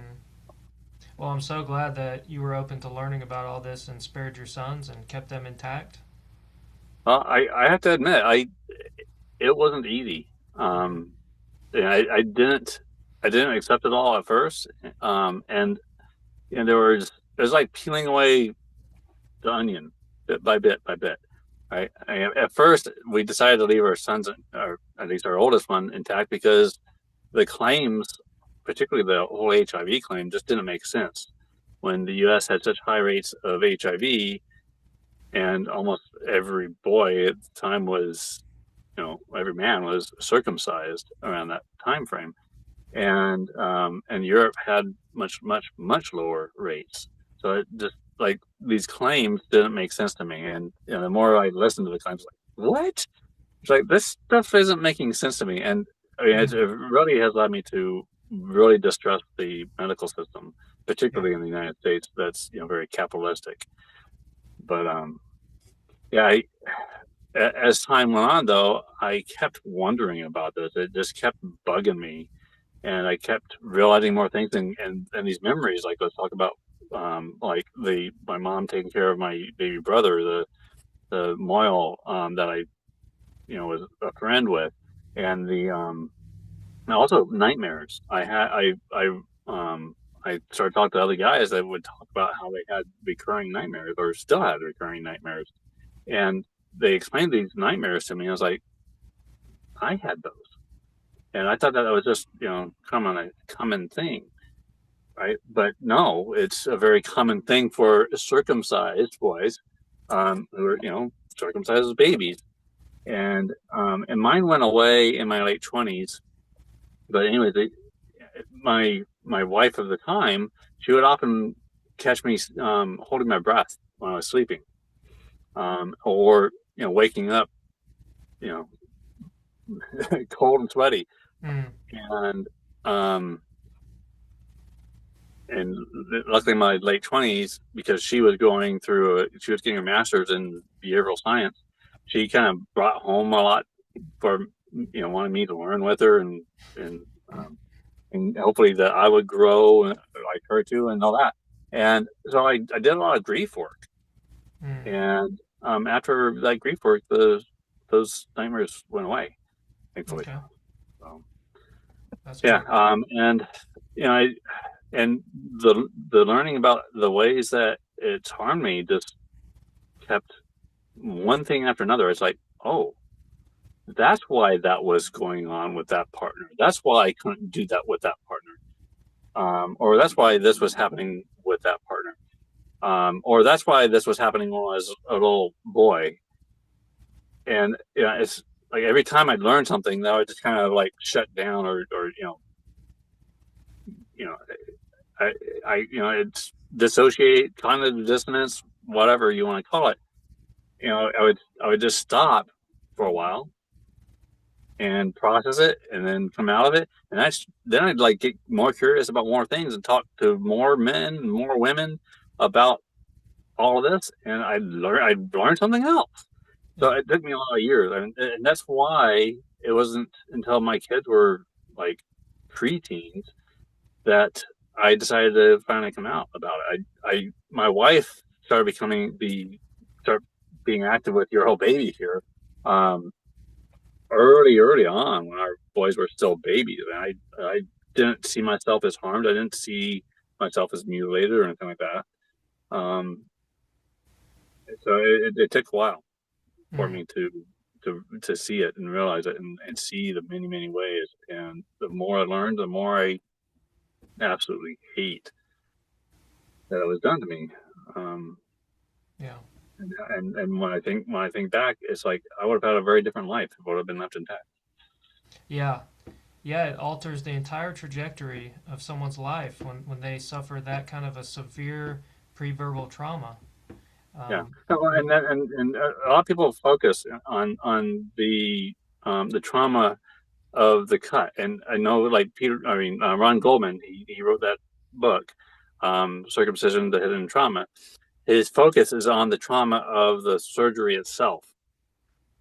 Well, I'm so glad that you were open to learning about all this and spared your sons and kept them intact. I have to admit, I it wasn't easy. Mm. And I didn't accept it all at first. And there was like peeling away. the onion bit by bit by bit. Right. At first, we decided to leave our sons, or at least our oldest one, intact because the claims, particularly the whole HIV claim, just didn't make sense. When the U.S. had such high rates of HIV, and almost every boy at the time was, every man was circumcised around that time frame, and Europe had much lower rates. So it just like these claims didn't make sense to me, and the more I listened to the claims, like what? It's like this stuff isn't making sense to me, and I mean it Mm, really has led me to really distrust the medical system, yeah. particularly in the United States. That's very capitalistic. But yeah, as time went on, though, I kept wondering about this. It just kept bugging me, and I kept realizing more things, and these memories. Like let's talk about like the my mom taking care of my baby brother, the Moyle that I was a friend with, and the and also nightmares. I started talking to other guys that would talk about how they had recurring nightmares or still had recurring nightmares, and they explained these nightmares to me. I was like, I had those, and I thought that was just common thing, right? But no, it's a very common thing for circumcised boys, who are circumcised as babies, and mine went away in my late 20s. But anyway, my wife of the time, she would often catch me holding my breath when I was sleeping, or waking up, you know, cold and sweaty, Mm, and um, and luckily in my late 20s, because she was she was getting her master's in behavioral science. She kind of brought home a lot for wanting me to learn with her, and um, and hopefully that I would grow like her too and all that. And so I did a lot of grief work, mm, and after that grief work, those nightmares went away, thankfully. okay. So, That's yeah, good. and I and the learning about the ways that it's harmed me just kept one thing after another. It's like, oh, that's why that was going on with that partner. That's why I couldn't do that with that partner. Or that's why this was happening with that partner. Or that's why this was happening when I was a little boy. And it's like every time I'd learn something, that would just kind of like shut down, or you know, I, it's dissociate, cognitive dissonance, whatever you want to call it. I would just stop for a while and process it, and then come out of it, and then I'd like get more curious about more things and talk to more men and more women about all of this, and I learned something else. So Yeah. it took me a lot of years, and that's why it wasn't until my kids were like preteens that I decided to finally come out about it. My wife start being active with your whole baby here, um, early on when our boys were still babies. And I didn't see myself as harmed. I didn't see myself as mutilated or anything like that. Um, so it took a while for Mm, me to see it and realize it, and see the many ways. And the more I learned, the more I absolutely hate that it was done to me. Um, yeah. and when I think back, it's like I would have had a very different life if I would have been left intact. Yeah. Yeah, it alters the entire trajectory of someone's life when they suffer that kind of a severe pre-verbal trauma. Yeah, Um, you, and a lot of people focus on the trauma of the cut, and I know like Ron Goldman, he wrote that book, Circumcision: The Hidden Trauma. His focus is on the trauma of the surgery itself,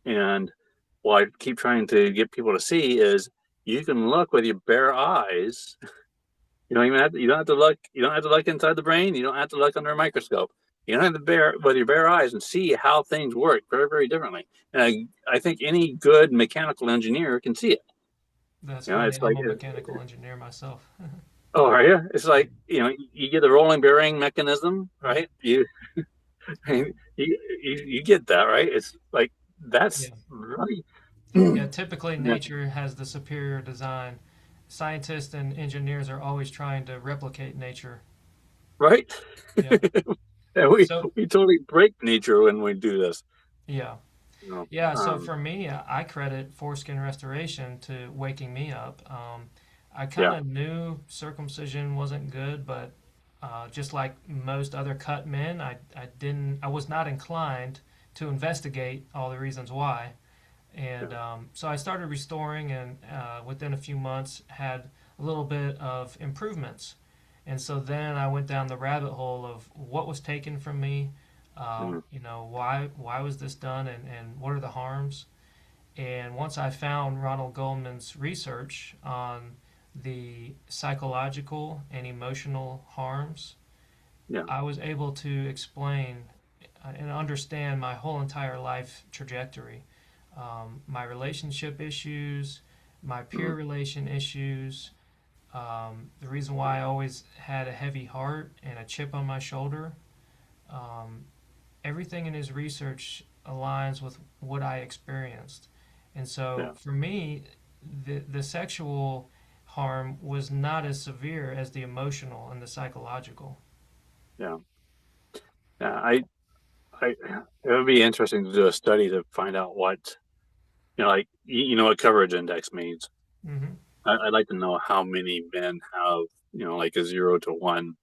and what I keep trying to get people to see is you can look with your bare eyes. You don't have to look. You don't have to look inside the brain. You don't have to look under a microscope. You don't have to bear with your bare eyes and see how things work very differently. And I think any good mechanical engineer can see it. that's funny. It's I'm like, a mechanical engineer myself. oh, are you? It's like you get the rolling bearing mechanism, right? Yeah. You get that, right? It's like that's Yeah. right. Yeah. Typically, Yeah, nature has the superior design. Scientists and engineers are always trying to replicate nature. right. Yeah. Yeah, So, we totally break nature when we do this. yeah. You know, Yeah, so for me, I credit foreskin restoration to waking me up. I kind yeah, of knew circumcision wasn't good, but just like most other cut men, I was not inclined to investigate all the reasons why. yeah, And so I started restoring, and within a few months, had a little bit of improvements. And so then I went down the rabbit hole of what was taken from me, mhm, why was this done, and what are the harms. And once I found Ronald Goldman's research on the psychological and emotional harms, yeah, I was able to explain and understand my whole entire life trajectory, my relationship issues, my peer mhm, relation issues, the reason why I always had a heavy heart and a chip on my shoulder. Um, Everything in his research aligns with what I experienced. And so yeah, for me, the sexual harm was not as severe as the emotional and the psychological. yeah, yeah. I, it would be interesting to do a study to find out what, like, you know what coverage index means. Hmm. I'd like to know how many men have, like a 0 to 1,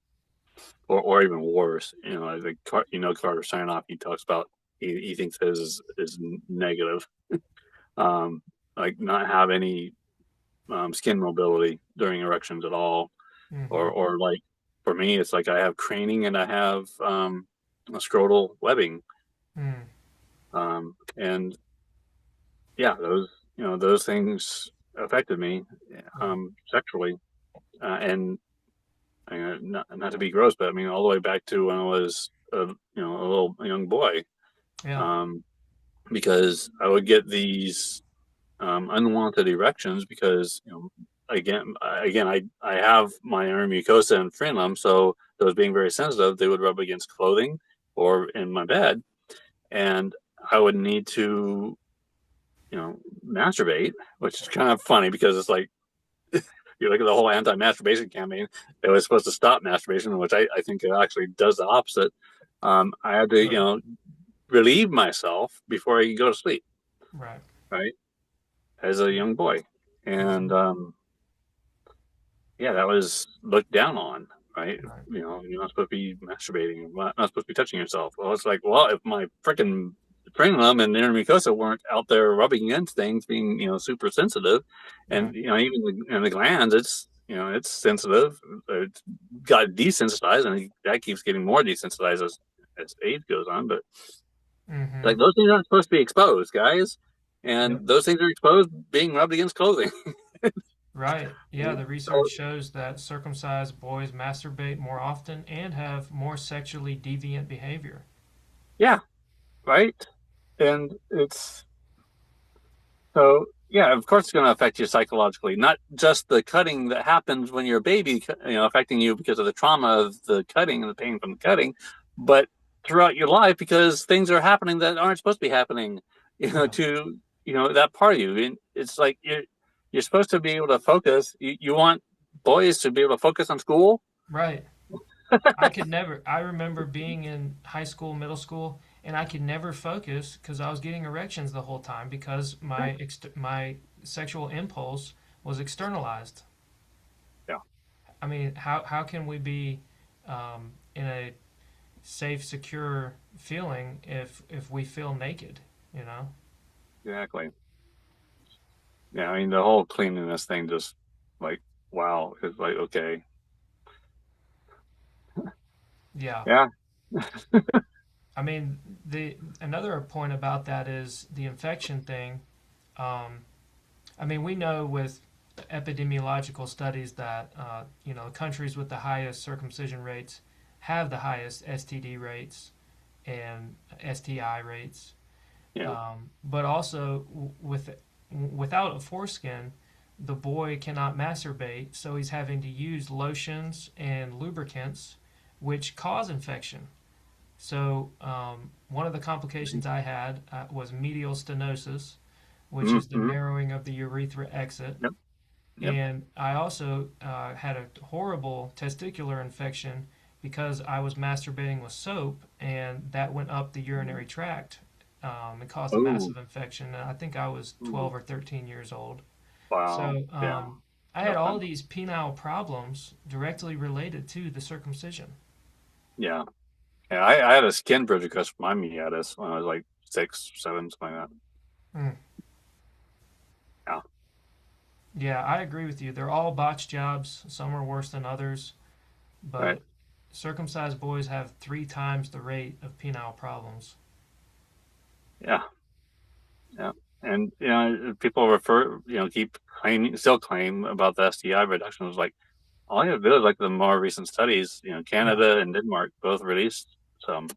or even worse. Like Carter Signoff, he talks about, he thinks his is negative. Um, like not have any skin mobility during erections at all, or Hmm. like for me, it's like I have craning and I have a scrotal webbing, Mm. and yeah, those things affected me Right. sexually, and not to be gross, but I mean all the way back to when I was a little young boy, Yeah. um, because I would get these unwanted erections because again I have my inner mucosa and frenulum, so those being very sensitive, they would rub against clothing or in my bed, and I would need to masturbate, which is kind of funny because it's like you look at the whole anti-masturbation campaign, it was supposed to stop masturbation, which I think it actually does the opposite. I had to Right. relieve myself before I could go to sleep, Right. right, as a young boy, and Hmm. yeah, that was looked down on, right? Right. You're not supposed to be masturbating, you're not supposed to be touching yourself. Well, it's like, well, if my freaking frenulum and inner mucosa weren't out there rubbing against things, being super sensitive, and Right. even the glands, it's sensitive. It's got desensitized, and that keeps getting more desensitized as age goes on. But like Hmm. those things aren't supposed to be exposed, guys, Yep. and those things are exposed being rubbed against clothing. Right. Yeah, the research So shows that circumcised boys masturbate more often and have more sexually deviant behavior. yeah, right. And it's so, yeah, of course it's going to affect you psychologically, not just the cutting that happens when you're a baby, affecting you because of the trauma of the cutting and the pain from the cutting, but throughout your life because things are happening that aren't supposed to be happening, Yeah. to that part of you. And it's like you're supposed to be able to focus. You want boys to be able to focus on school. Right. I remember being in high school, middle school, and I could never focus because I was getting erections the whole time because my sexual impulse was externalized. Yeah, I mean, how can we be in a safe, secure feeling if we feel naked, you know? exactly. Yeah, I mean the whole cleanliness thing just like wow, it's like okay, Yeah. yeah, I mean, the another point about that is the infection thing. Um, I mean, we know with epidemiological studies that countries with the highest circumcision rates have the highest STD rates and STI rates. yeah, But also without a foreskin, the boy cannot masturbate, so he's having to use lotions and lubricants, which cause infection. So one of the complications I had was medial stenosis, which is the Mm-hmm. narrowing of the urethra exit. Yep. Yep. And I also had a horrible testicular infection because I was masturbating with soap, and that went up the urinary tract. It caused a Oh. massive infection. And I think I was Ooh. 12 or 13 years old. Wow. So Yeah. I No had all fun. these penile problems directly related to the circumcision. Yeah. Yeah. I had a skin bridge across my meatus when I was like 6, 7, something like that. Mm. Yeah. Yeah, I agree with you. They're all botch jobs. Some are worse than others, Right. but circumcised boys have 3 times the rate of penile problems. Yeah. Yeah. And people keep claiming, still claim about the STI reduction. It was like all you have to do is like the more recent studies. Yeah, Canada and Denmark both released some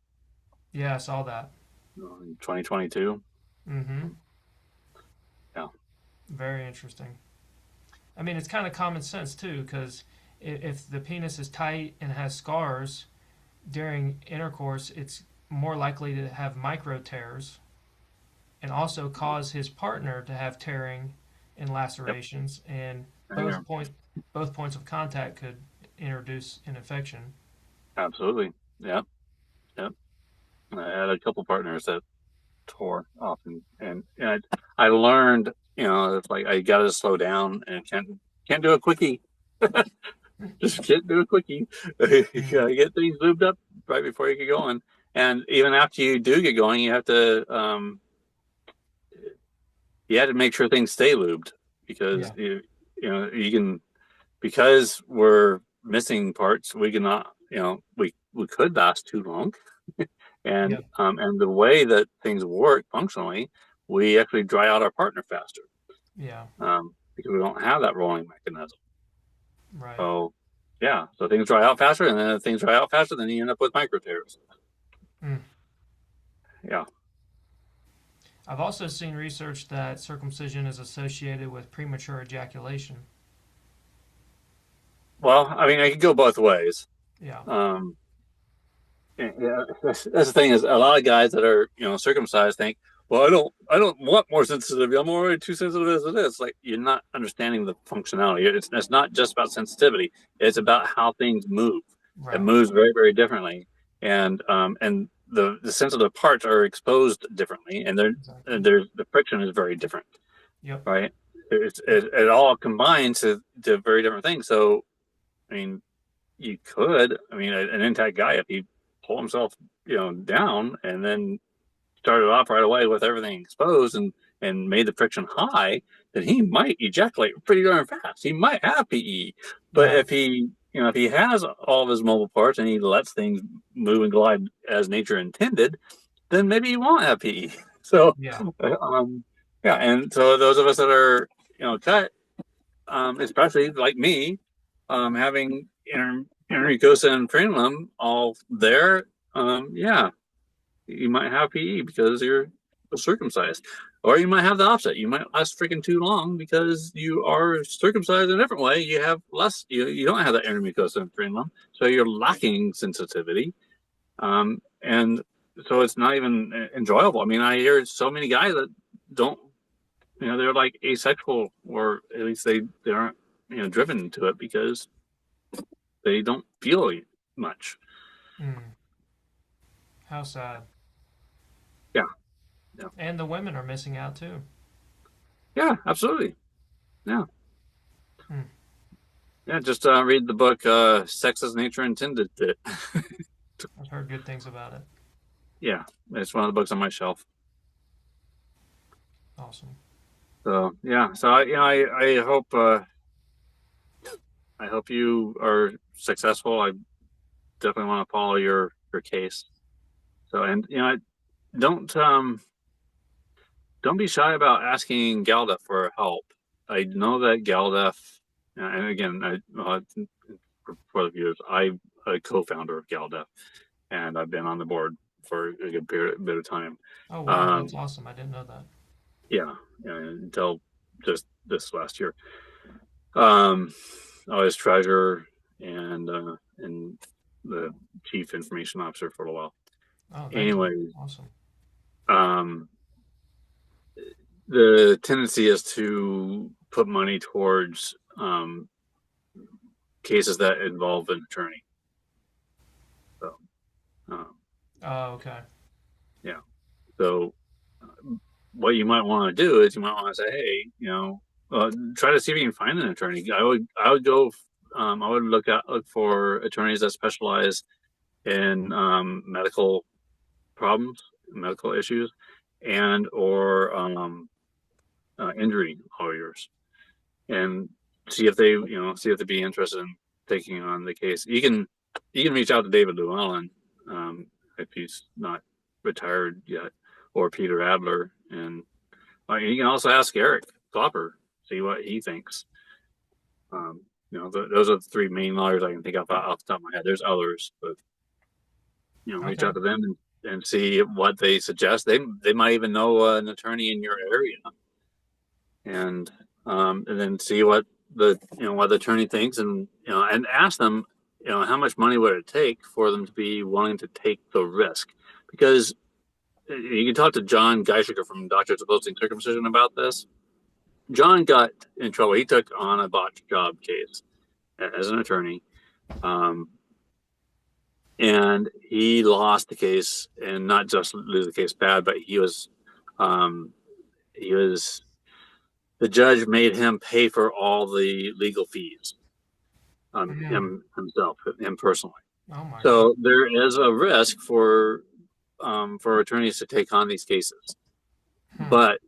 yeah, I saw that. in 2022. Mm-hmm. Yeah. Very interesting. I mean, it's kind of common sense too, because if the penis is tight and has scars during intercourse, it's more likely to have micro tears and also cause his partner to have tearing and Yep. lacerations, and Yeah. both points of contact could introduce an infection. Absolutely. Yep. Yep. I had a couple partners that tore off, and I learned, it's like I got to slow down and can't do a quickie. Just can't do a quickie. You Mm. gotta get things lubed up right before you get going. And even after you do get going, you have to make sure things stay lubed because Yeah, you can, because we're missing parts, we cannot, we could last too long. yeah, And the way that things work functionally, we actually dry out our partner faster, yeah, because we don't have that rolling mechanism. right. So yeah, so things dry out faster, and then if things dry out faster, then you end up with micro tears. Mm. Yeah. I've also seen research that circumcision is associated with premature ejaculation. Well, I mean, I could go both ways. Yeah, Um, yeah, that's the thing is a lot of guys that are circumcised think, well, I don't want more sensitivity. I'm already too sensitive as it is. Like you're not understanding the functionality. It's not just about sensitivity. It's about how things move. It right. moves very, very differently, and the sensitive parts are exposed differently, Exactly. and the friction is very different, Yep. right? Yep. It all combines to very different things. So I mean, you could. I mean, an intact guy, if he pulled himself, down and then started off right away with everything exposed and made the friction high, then he might ejaculate pretty darn fast. He might have PE, but Yeah. if he has all of his mobile parts and he lets things move and glide as nature intended, then maybe he won't have PE. So, Yeah. yeah, and so those of us that are cut, especially like me, having intermucosa and frenulum all there, yeah, you might have PE because you're circumcised. Or you might have the opposite. You might last freaking too long because you are circumcised in a different way. You have less, you don't have that intermucosa and frenulum, so you're lacking sensitivity. And so it's not even enjoyable. I mean, I hear so many guys that don't, they're like asexual, or at least they aren't, driven to it because they don't feel much. Mm. How sad. Yeah, yeah, And the women are missing out too. yeah, absolutely. Yeah, Mm. yeah. Just read the book "Sex as Nature Intended It." I've heard good things about it. Yeah, it's one of the books on my shelf. Awesome. So yeah, so I hope you are successful. I definitely want to follow your case. So, and don't um don't be shy about asking GALDEF for help. I know that GALDEF, and again, for the viewers, I'm a co-founder of GALDEF, and I've been on the board for a good bit of time. Oh wow, that's Um, awesome. I didn't know that. yeah, until just this last year. Um, I was treasurer and the chief information officer for a while. Oh, thank you. Anyways, Awesome. um, the tendency is to put money towards cases that involve an attorney. So, um, Oh, okay. yeah. So, what you might want to do is you might want to say, hey, try to see if you can find an attorney. I would go. I would look for attorneys that specialize in medical problems, medical issues, and or injury lawyers, and see if they'd be interested in taking on the case. You can reach out to David Llewellyn, if he's not retired yet, or Peter Adler, and you can also ask Eric Klopper, see what he thinks. Those are the three main lawyers I can think of off the top of my head. There's others, but reach Okay. out to them and see what they suggest. They might even know an attorney in your area, and then see what the attorney thinks, and ask them, how much money would it take for them to be willing to take the risk, because you can talk to John Geishiker from Doctors Opposing Circumcision about this. John got in trouble. He took on a botched job case as an attorney, um, and he lost the case, and not just lose the case bad, but um, he was the judge made him pay for all the legal fees, Mm. himself, him personally. Oh my God. So there is a risk for attorneys to take on these cases, Hmm. but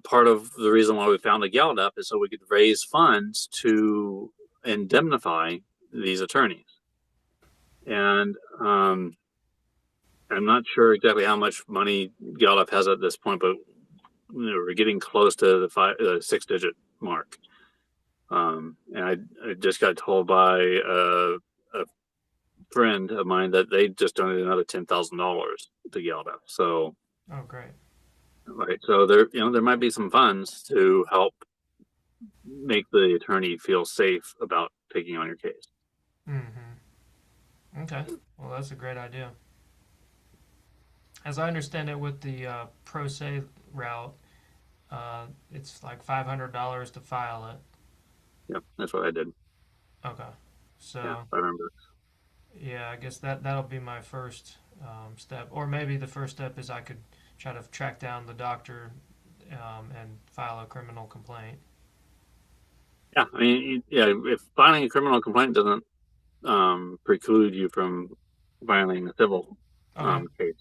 part of the reason why we found the GALDEF is so we could raise funds to indemnify these attorneys. And I'm not sure exactly how much money GALDEF has at this point, but we're getting close to the six-digit mark. And I just got told by a friend of mine that they just donated another $10,000 to GALDEF. So, Oh, great. right, so there might be some funds to help make the attorney feel safe about taking on your case. Mm-hmm. Okay. Well, that's a great idea. As I understand it, with the pro se route, it's like $500 to file it. Yeah, that's what I did. Okay. Yeah, So I remember. yeah, I guess that'll be my first step, or maybe the first step is I could try to track down the doctor and file a criminal complaint. Yeah, I mean, yeah, if filing a criminal complaint doesn't preclude you from filing a civil Okay. case.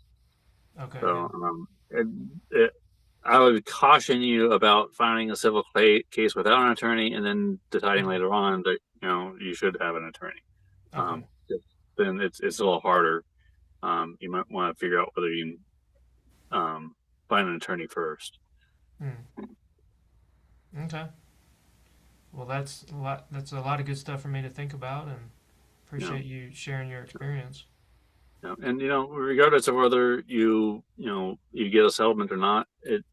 Okay. So, Good. I would caution you about filing a civil case without an attorney, and then deciding Okay. later on that you should have an attorney. Okay. Then it's a little harder. You might want to figure out whether you can find an attorney first. Hmm. Okay. Well, that's a lot. That's a lot of good stuff for me to think about, and You know, appreciate you sharing your experience. and regardless of whether you get a settlement or not,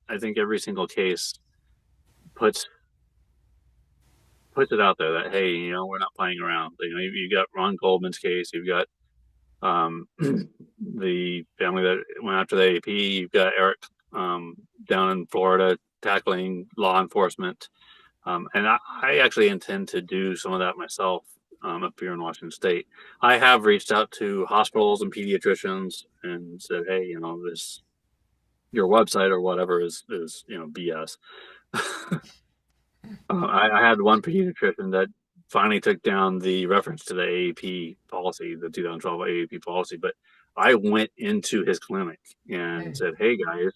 I think every single case puts puts it out there that, hey, we're not playing around. You got Ron Goldman's case, you've got the family that went after the AP, you've got Eric down in Florida tackling law enforcement, and I actually intend to do some of that myself up here in Washington State. I have reached out to hospitals and pediatricians and said, hey, this your website or whatever is BS. I had one pediatrician that finally took down the reference to the AAP policy, the 2012 AAP policy. But I went into his clinic and Hmm. said, "Hey guys,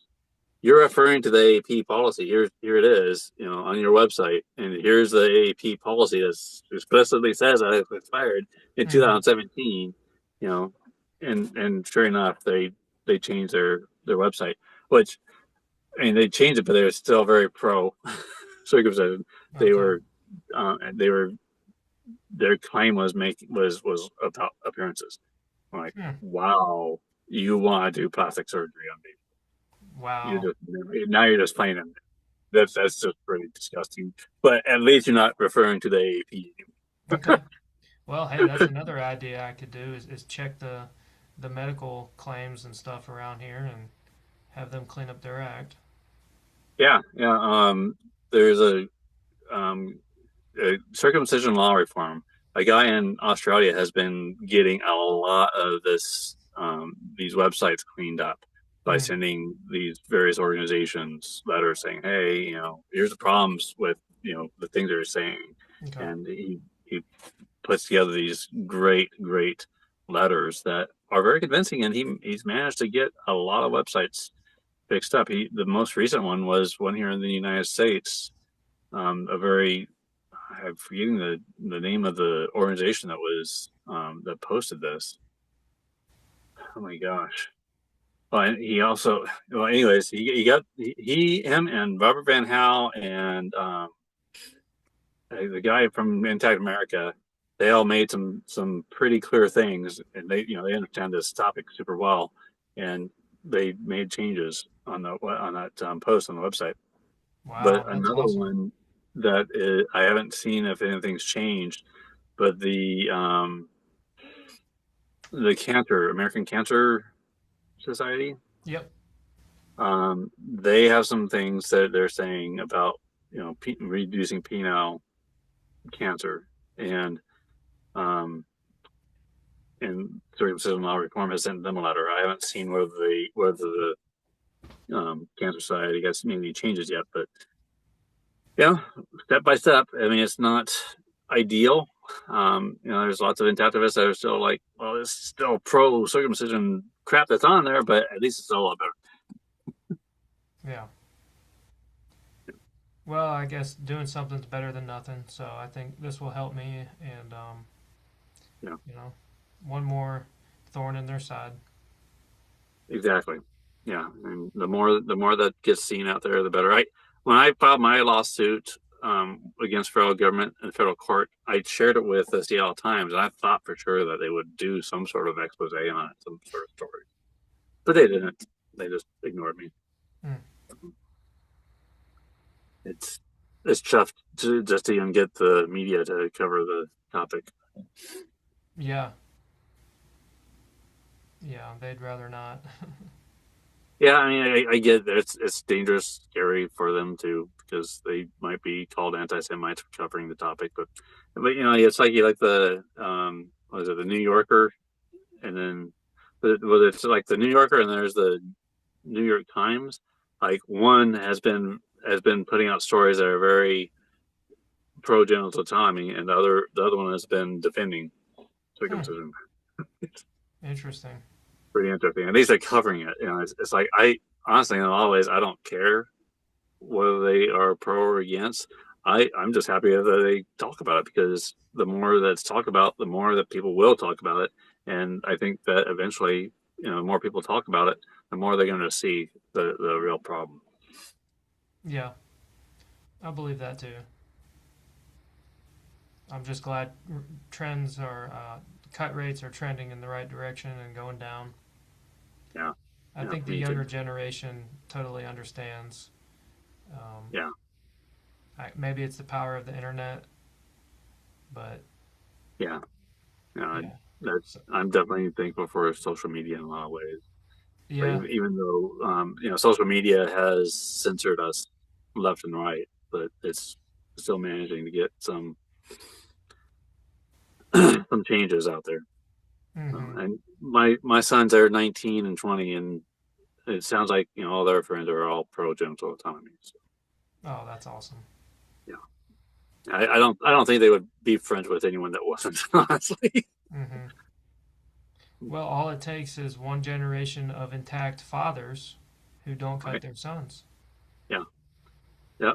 you're referring to the AAP policy. Here it is, on your website, and here's the AAP policy that explicitly says that it's expired in Hmm. 2017." You know, and sure enough, they changed their website, which, I mean, they changed it, but they were still very pro circumcision. They Okay. were, they were, their claim was about appearances. I'm like, Hmm. wow, you want to do plastic surgery on me? You Wow. just Now you're just playing them. That's just really disgusting. But at least you're not referring to the AAP. Okay. Well, hey, that's another idea I could do is check the medical claims and stuff around here and have them clean up their act. Yeah, yeah. There's a circumcision law reform. A guy in Australia has been getting a lot of these websites cleaned up by Mm, sending these various organizations letters saying, "Hey, here's the problems with the things they're saying," okay. and he puts together these great letters that are very convincing, and he's managed to get a lot of websites fixed up. The most recent one was one here in the United States. A very I'm forgetting the name of the organization that posted this. Oh my gosh! Well, and he also anyways, him and Robert Van Hal and the guy from Intact America. They all made some pretty clear things, and they understand this topic super well, and they made changes on that post on the website. But Wow, that's another awesome. one that I haven't seen if anything's changed, but the cancer American Cancer Society, Yep. they have some things that they're saying about reducing penile cancer, and um, and circumcision law reform has sent them a letter. I haven't seen whether the Cancer Society has made any changes yet, but yeah, step by step. I mean, it's not ideal. There's lots of activists that are still like, well, it's still pro circumcision crap that's on there, but at least it's still a lot better. Yeah. Well, I guess doing something's better than nothing. So I think this will help me, and Yeah, you know, one more thorn in their side. exactly. Yeah, and the more that gets seen out there, the better. When I filed my lawsuit against federal government and federal court, I shared it with the Seattle Times, and I thought for sure that they would do some sort of expose on it, some sort of story, but they didn't. They just ignored me. Mm. It's it's tough to just even get the media to cover the topic. Yeah. Yeah. They'd rather not. Yeah, I mean, I get that it's dangerous, scary for them too, because they might be called anti-Semites for covering the topic. But it's like you like the what is it, the New Yorker, and then it's like the New Yorker, and there's the New York Times. Like one has been putting out stories that are very pro genital autonomy, and the other one has been defending Hmm. circumcision. Interesting. Pretty interesting. At least they're covering it. It's like I honestly, in a lot of ways, I don't care whether they are pro or against. I'm just happy that they talk about it, because the more that's talked about, the more that people will talk about it, and I think that eventually, the more people talk about it, the more they're going to see the real problem. Yeah. I believe that too. I'm just glad trends are cut rates are trending in the right direction and going down. Yeah, I yeah, think the me too. younger generation totally understands. Um, Yeah, maybe it's the power of the internet, but yeah, yeah. yeah, That's so, I'm definitely thankful for social media in a lot of ways. But yeah, even though social media has censored us left and right, but it's still managing to get some changes out there. hmm, And my sons are 19 and 20, and it sounds like all their friends are all pro genital autonomy. So oh, that's awesome. yeah, I don't think they would be friends with anyone that wasn't, honestly. Hmm. Well, all it takes is one generation of intact fathers who don't cut Right? their sons. Yeah, yeah,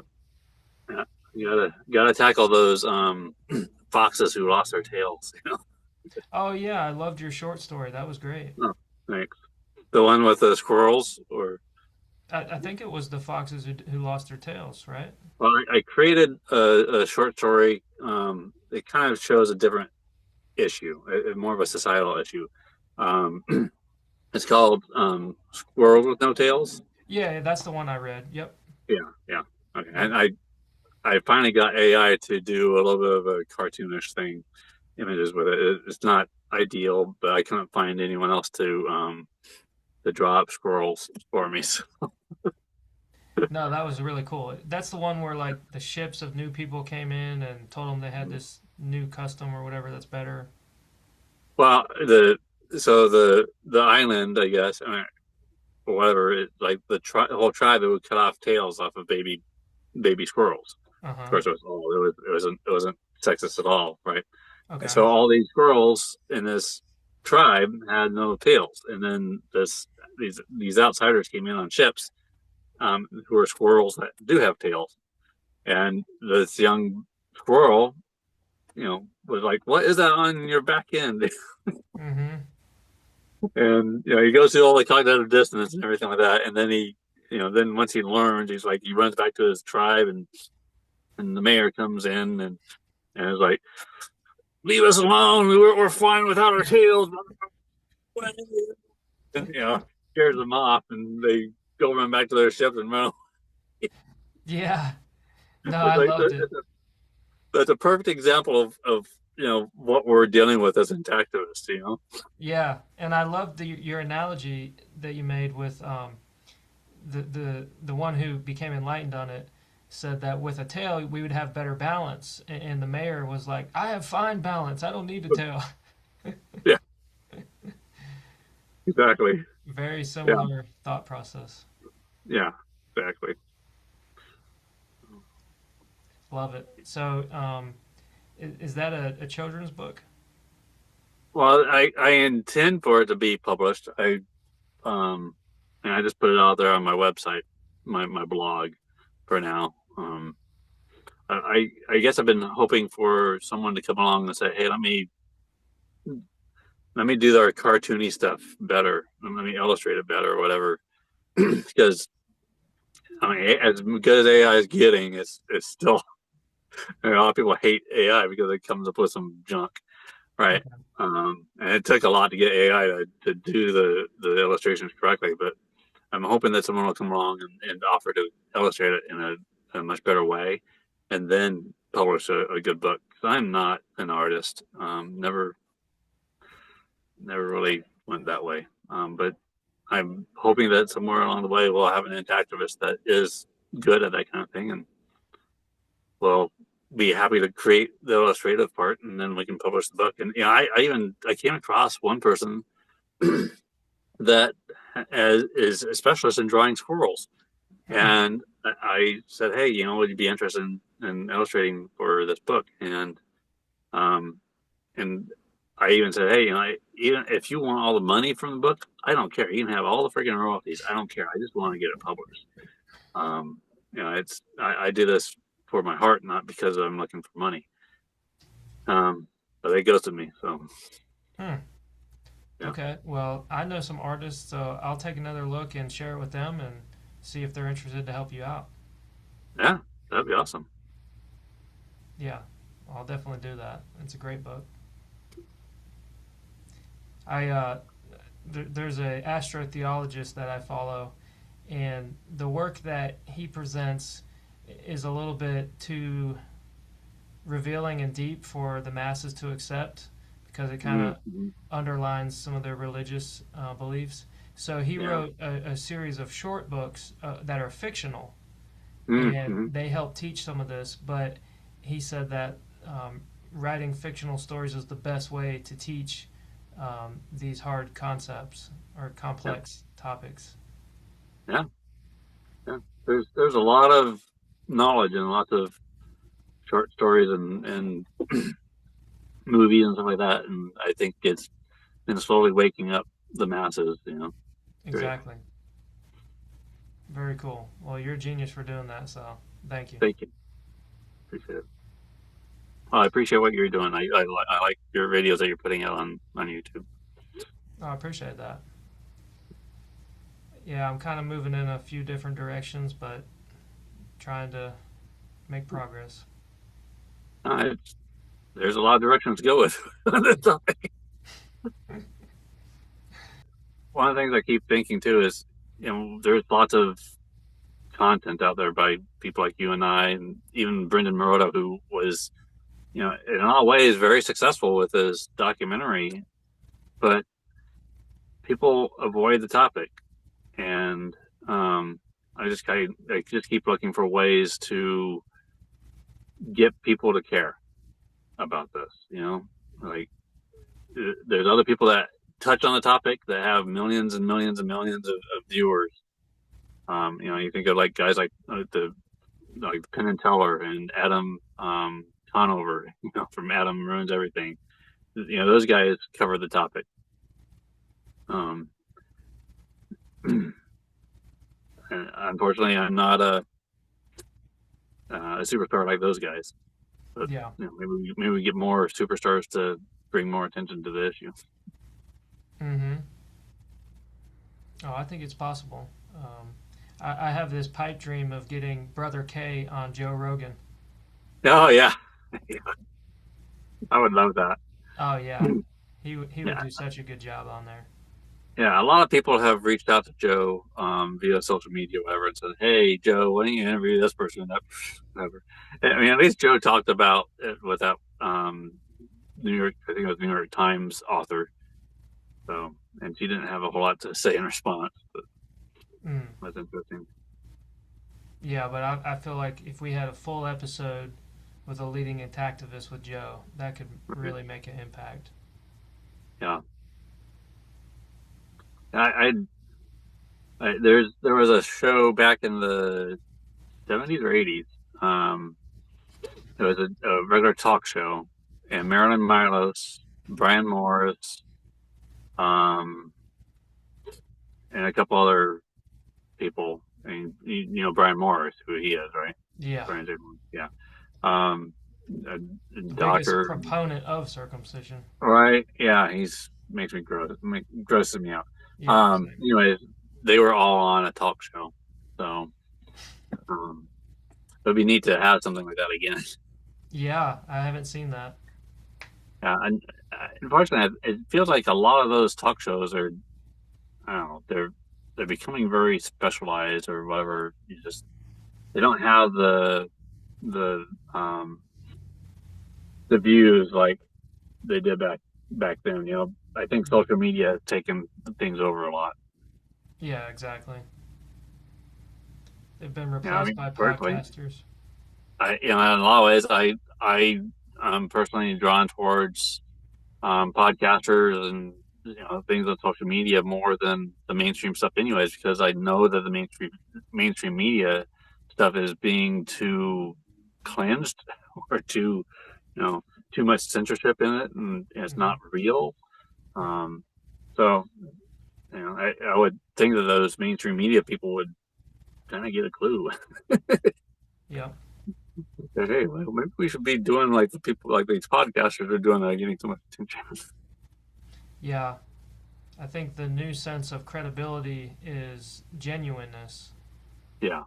yeah. You gotta tackle those foxes who lost their tails. Oh yeah, I loved your short story. That was great. Oh, thanks. The one with the squirrels, or I think it was the foxes who lost their tails, right? well, I created a short story. It kind of shows a different issue, more of a societal issue. Um, it's called "Squirrels with No Tails." Yeah, that's the one I read. Yep. Yeah, yeah. Okay, and Yep. I finally got AI to do a little bit of a cartoonish thing, images with it. It's not ideal, but I couldn't find anyone else to draw up squirrels for me. So, No, that was really cool. That's the one where like the ships of new people came in and told them they had this new custom or whatever that's better. well, the island, I guess, I mean, or whatever, like the whole tribe, it would cut off tails off of baby squirrels. Uh Of huh. course, it wasn't sexist at all, right? And Okay. so all these squirrels in this tribe had no tails, and then these outsiders came in on ships, who are squirrels that do have tails, and this young squirrel, was like, "What is that on your back end?" Mm-hmm. And he goes through all the cognitive dissonance and everything like that, and then then once he learns, he runs back to his tribe, and the mayor comes in and is like, "Leave us alone. We're flying without our tails." And scares them off, and they go run back to their ship and run. Yeah. No, It's I like loved it. that's a perfect example of what we're dealing with as intactivists. Yeah, and I loved your analogy that you made with the one who became enlightened on it said that with a tail we would have better balance, and the mayor was like, "I have fine balance. I don't need a tail." Yeah, exactly. Very Yeah, similar thought process. yeah, exactly. Love it. So, is that a children's book? Well, I intend for it to be published. Um and I just put it out there on my website, my blog for now. I guess I've been hoping for someone to come along and say, "Hey, let me do our cartoony stuff better. Let me illustrate it better, or whatever." Because I mean, as good as AI is getting, it's still a lot of people hate AI because it comes up with some junk, right? Okay. And it took a lot to get AI to do the illustrations correctly, but I'm hoping that someone will come along and offer to illustrate it in a much better way, and then publish a good book. 'Cause I'm not an artist. Never really went that way. But I'm hoping that somewhere along the way we'll have an interactivist that is good at that kind of thing, and will be happy to create the illustrative part, and then we can publish the book. And I came across one person that is a specialist in drawing squirrels. Hmm. And I said, "Hey, would you be interested in illustrating for this book?" Um, and I even said, "Hey, even if you want all the money from the book, I don't care. You can have all the freaking royalties. I don't care. I just want to get it published." Um, I do this for my heart, not because I'm looking for money. But they ghosted me, so Hmm. yeah, Okay. Well, I know some artists, so I'll take another look and share it with them and see if they're interested to help you out. yeah, that'd be awesome. Yeah, I'll definitely do that. It's a great book. I there's a astrotheologist that I follow, and the work that he presents is a little bit too revealing and deep for the masses to accept because it kind of Mm-hmm. underlines some of their religious beliefs. So he Yeah. wrote a series of short books that are fictional, and Mm-hmm. they help teach some of this. But he said that writing fictional stories is the best way to teach these hard concepts or Yeah. complex topics. Yeah. Yeah. There's a lot of knowledge and lots of short stories and movies and stuff like that, and I think it's been slowly waking up the masses. Great. Exactly. Very cool. Well, you're a genius for doing that, so thank you. Thank you. Appreciate it. Well, I appreciate what you're doing. I like your videos that you're putting out on YouTube. Oh, I appreciate that. Yeah, I'm kind of moving in a few different directions, but trying to make progress. It's, there's a lot of directions to go with. One of the things I keep thinking too is, there's lots of content out there by people like you and I, and even Brendan Marotta, who was, in all ways very successful with his documentary. but people avoid the topic, and I just keep looking for ways to get people to care about this. Like there's other people that touch on the topic that have millions and millions and millions of viewers. You think of like guys like Penn and Teller and Adam Conover, from Adam Ruins Everything. Those guys cover the topic. Um, and unfortunately, I'm not a superstar like those guys. But Yeah. maybe we get more superstars to bring more attention to the issue. Mm-hmm. Oh, I think it's possible. I have this pipe dream of getting Brother K on Joe Rogan. Oh yeah, I would love that. Oh yeah, he would Yeah, do such a good job on there. yeah. A lot of people have reached out to Joe via social media, or whatever, and said, "Hey, Joe, why don't you interview this person?" That, whatever. I mean, at least Joe talked about it with that New York, I think it was New York Times author. So, and she didn't have a whole lot to say in response, but Mm. that's interesting. Yeah, but I feel like if we had a full episode with a leading activist with Joe, that could Right. really make an impact. Yeah, I, there was a show back in the 70s or 80s. It was a regular talk show, and Marilyn Milos, Brian Morris, um, and a couple other people. I mean, Brian Morris, who he is, right? Yeah, Brian Zimmerman, yeah. Um, a the biggest doctor, proponent of circumcision. right? Yeah, he's makes me grosses me out. Yeah, same. Anyways, they were all on a talk show, so it'd be neat to have something like that again. Yeah, I haven't seen that. And unfortunately, it feels like a lot of those talk shows are, I don't know, they're becoming very specialized or whatever. They don't have the um the views like they did back then. I think social media has taken things over a lot. Yeah, exactly. They've been I replaced mean, by personally, podcasters. in a lot of ways, I am personally drawn towards podcasters and things on social media more than the mainstream stuff, anyways, because I know that the mainstream media stuff is being too cleansed or too much censorship in it, and it's Hmm. not real. So I would think that those mainstream media people would kind of get a clue. Yep. That, hey, well, maybe we should be doing like the people like these podcasters are doing that are getting too much attention. Yeah, I think the new sense of credibility is genuineness, Yeah.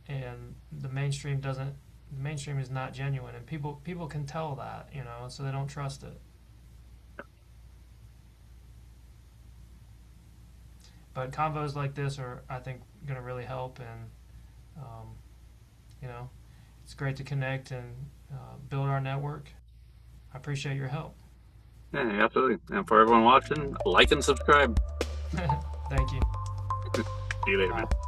and the mainstream doesn't. The mainstream is not genuine, and people can tell that, so they don't trust it. But convos like this are, I think, going to really help, and um, you know, it's great to connect and build our network. I appreciate your help. Yeah, absolutely. And for everyone watching, like and subscribe. Thank you. See you later, man. Bye.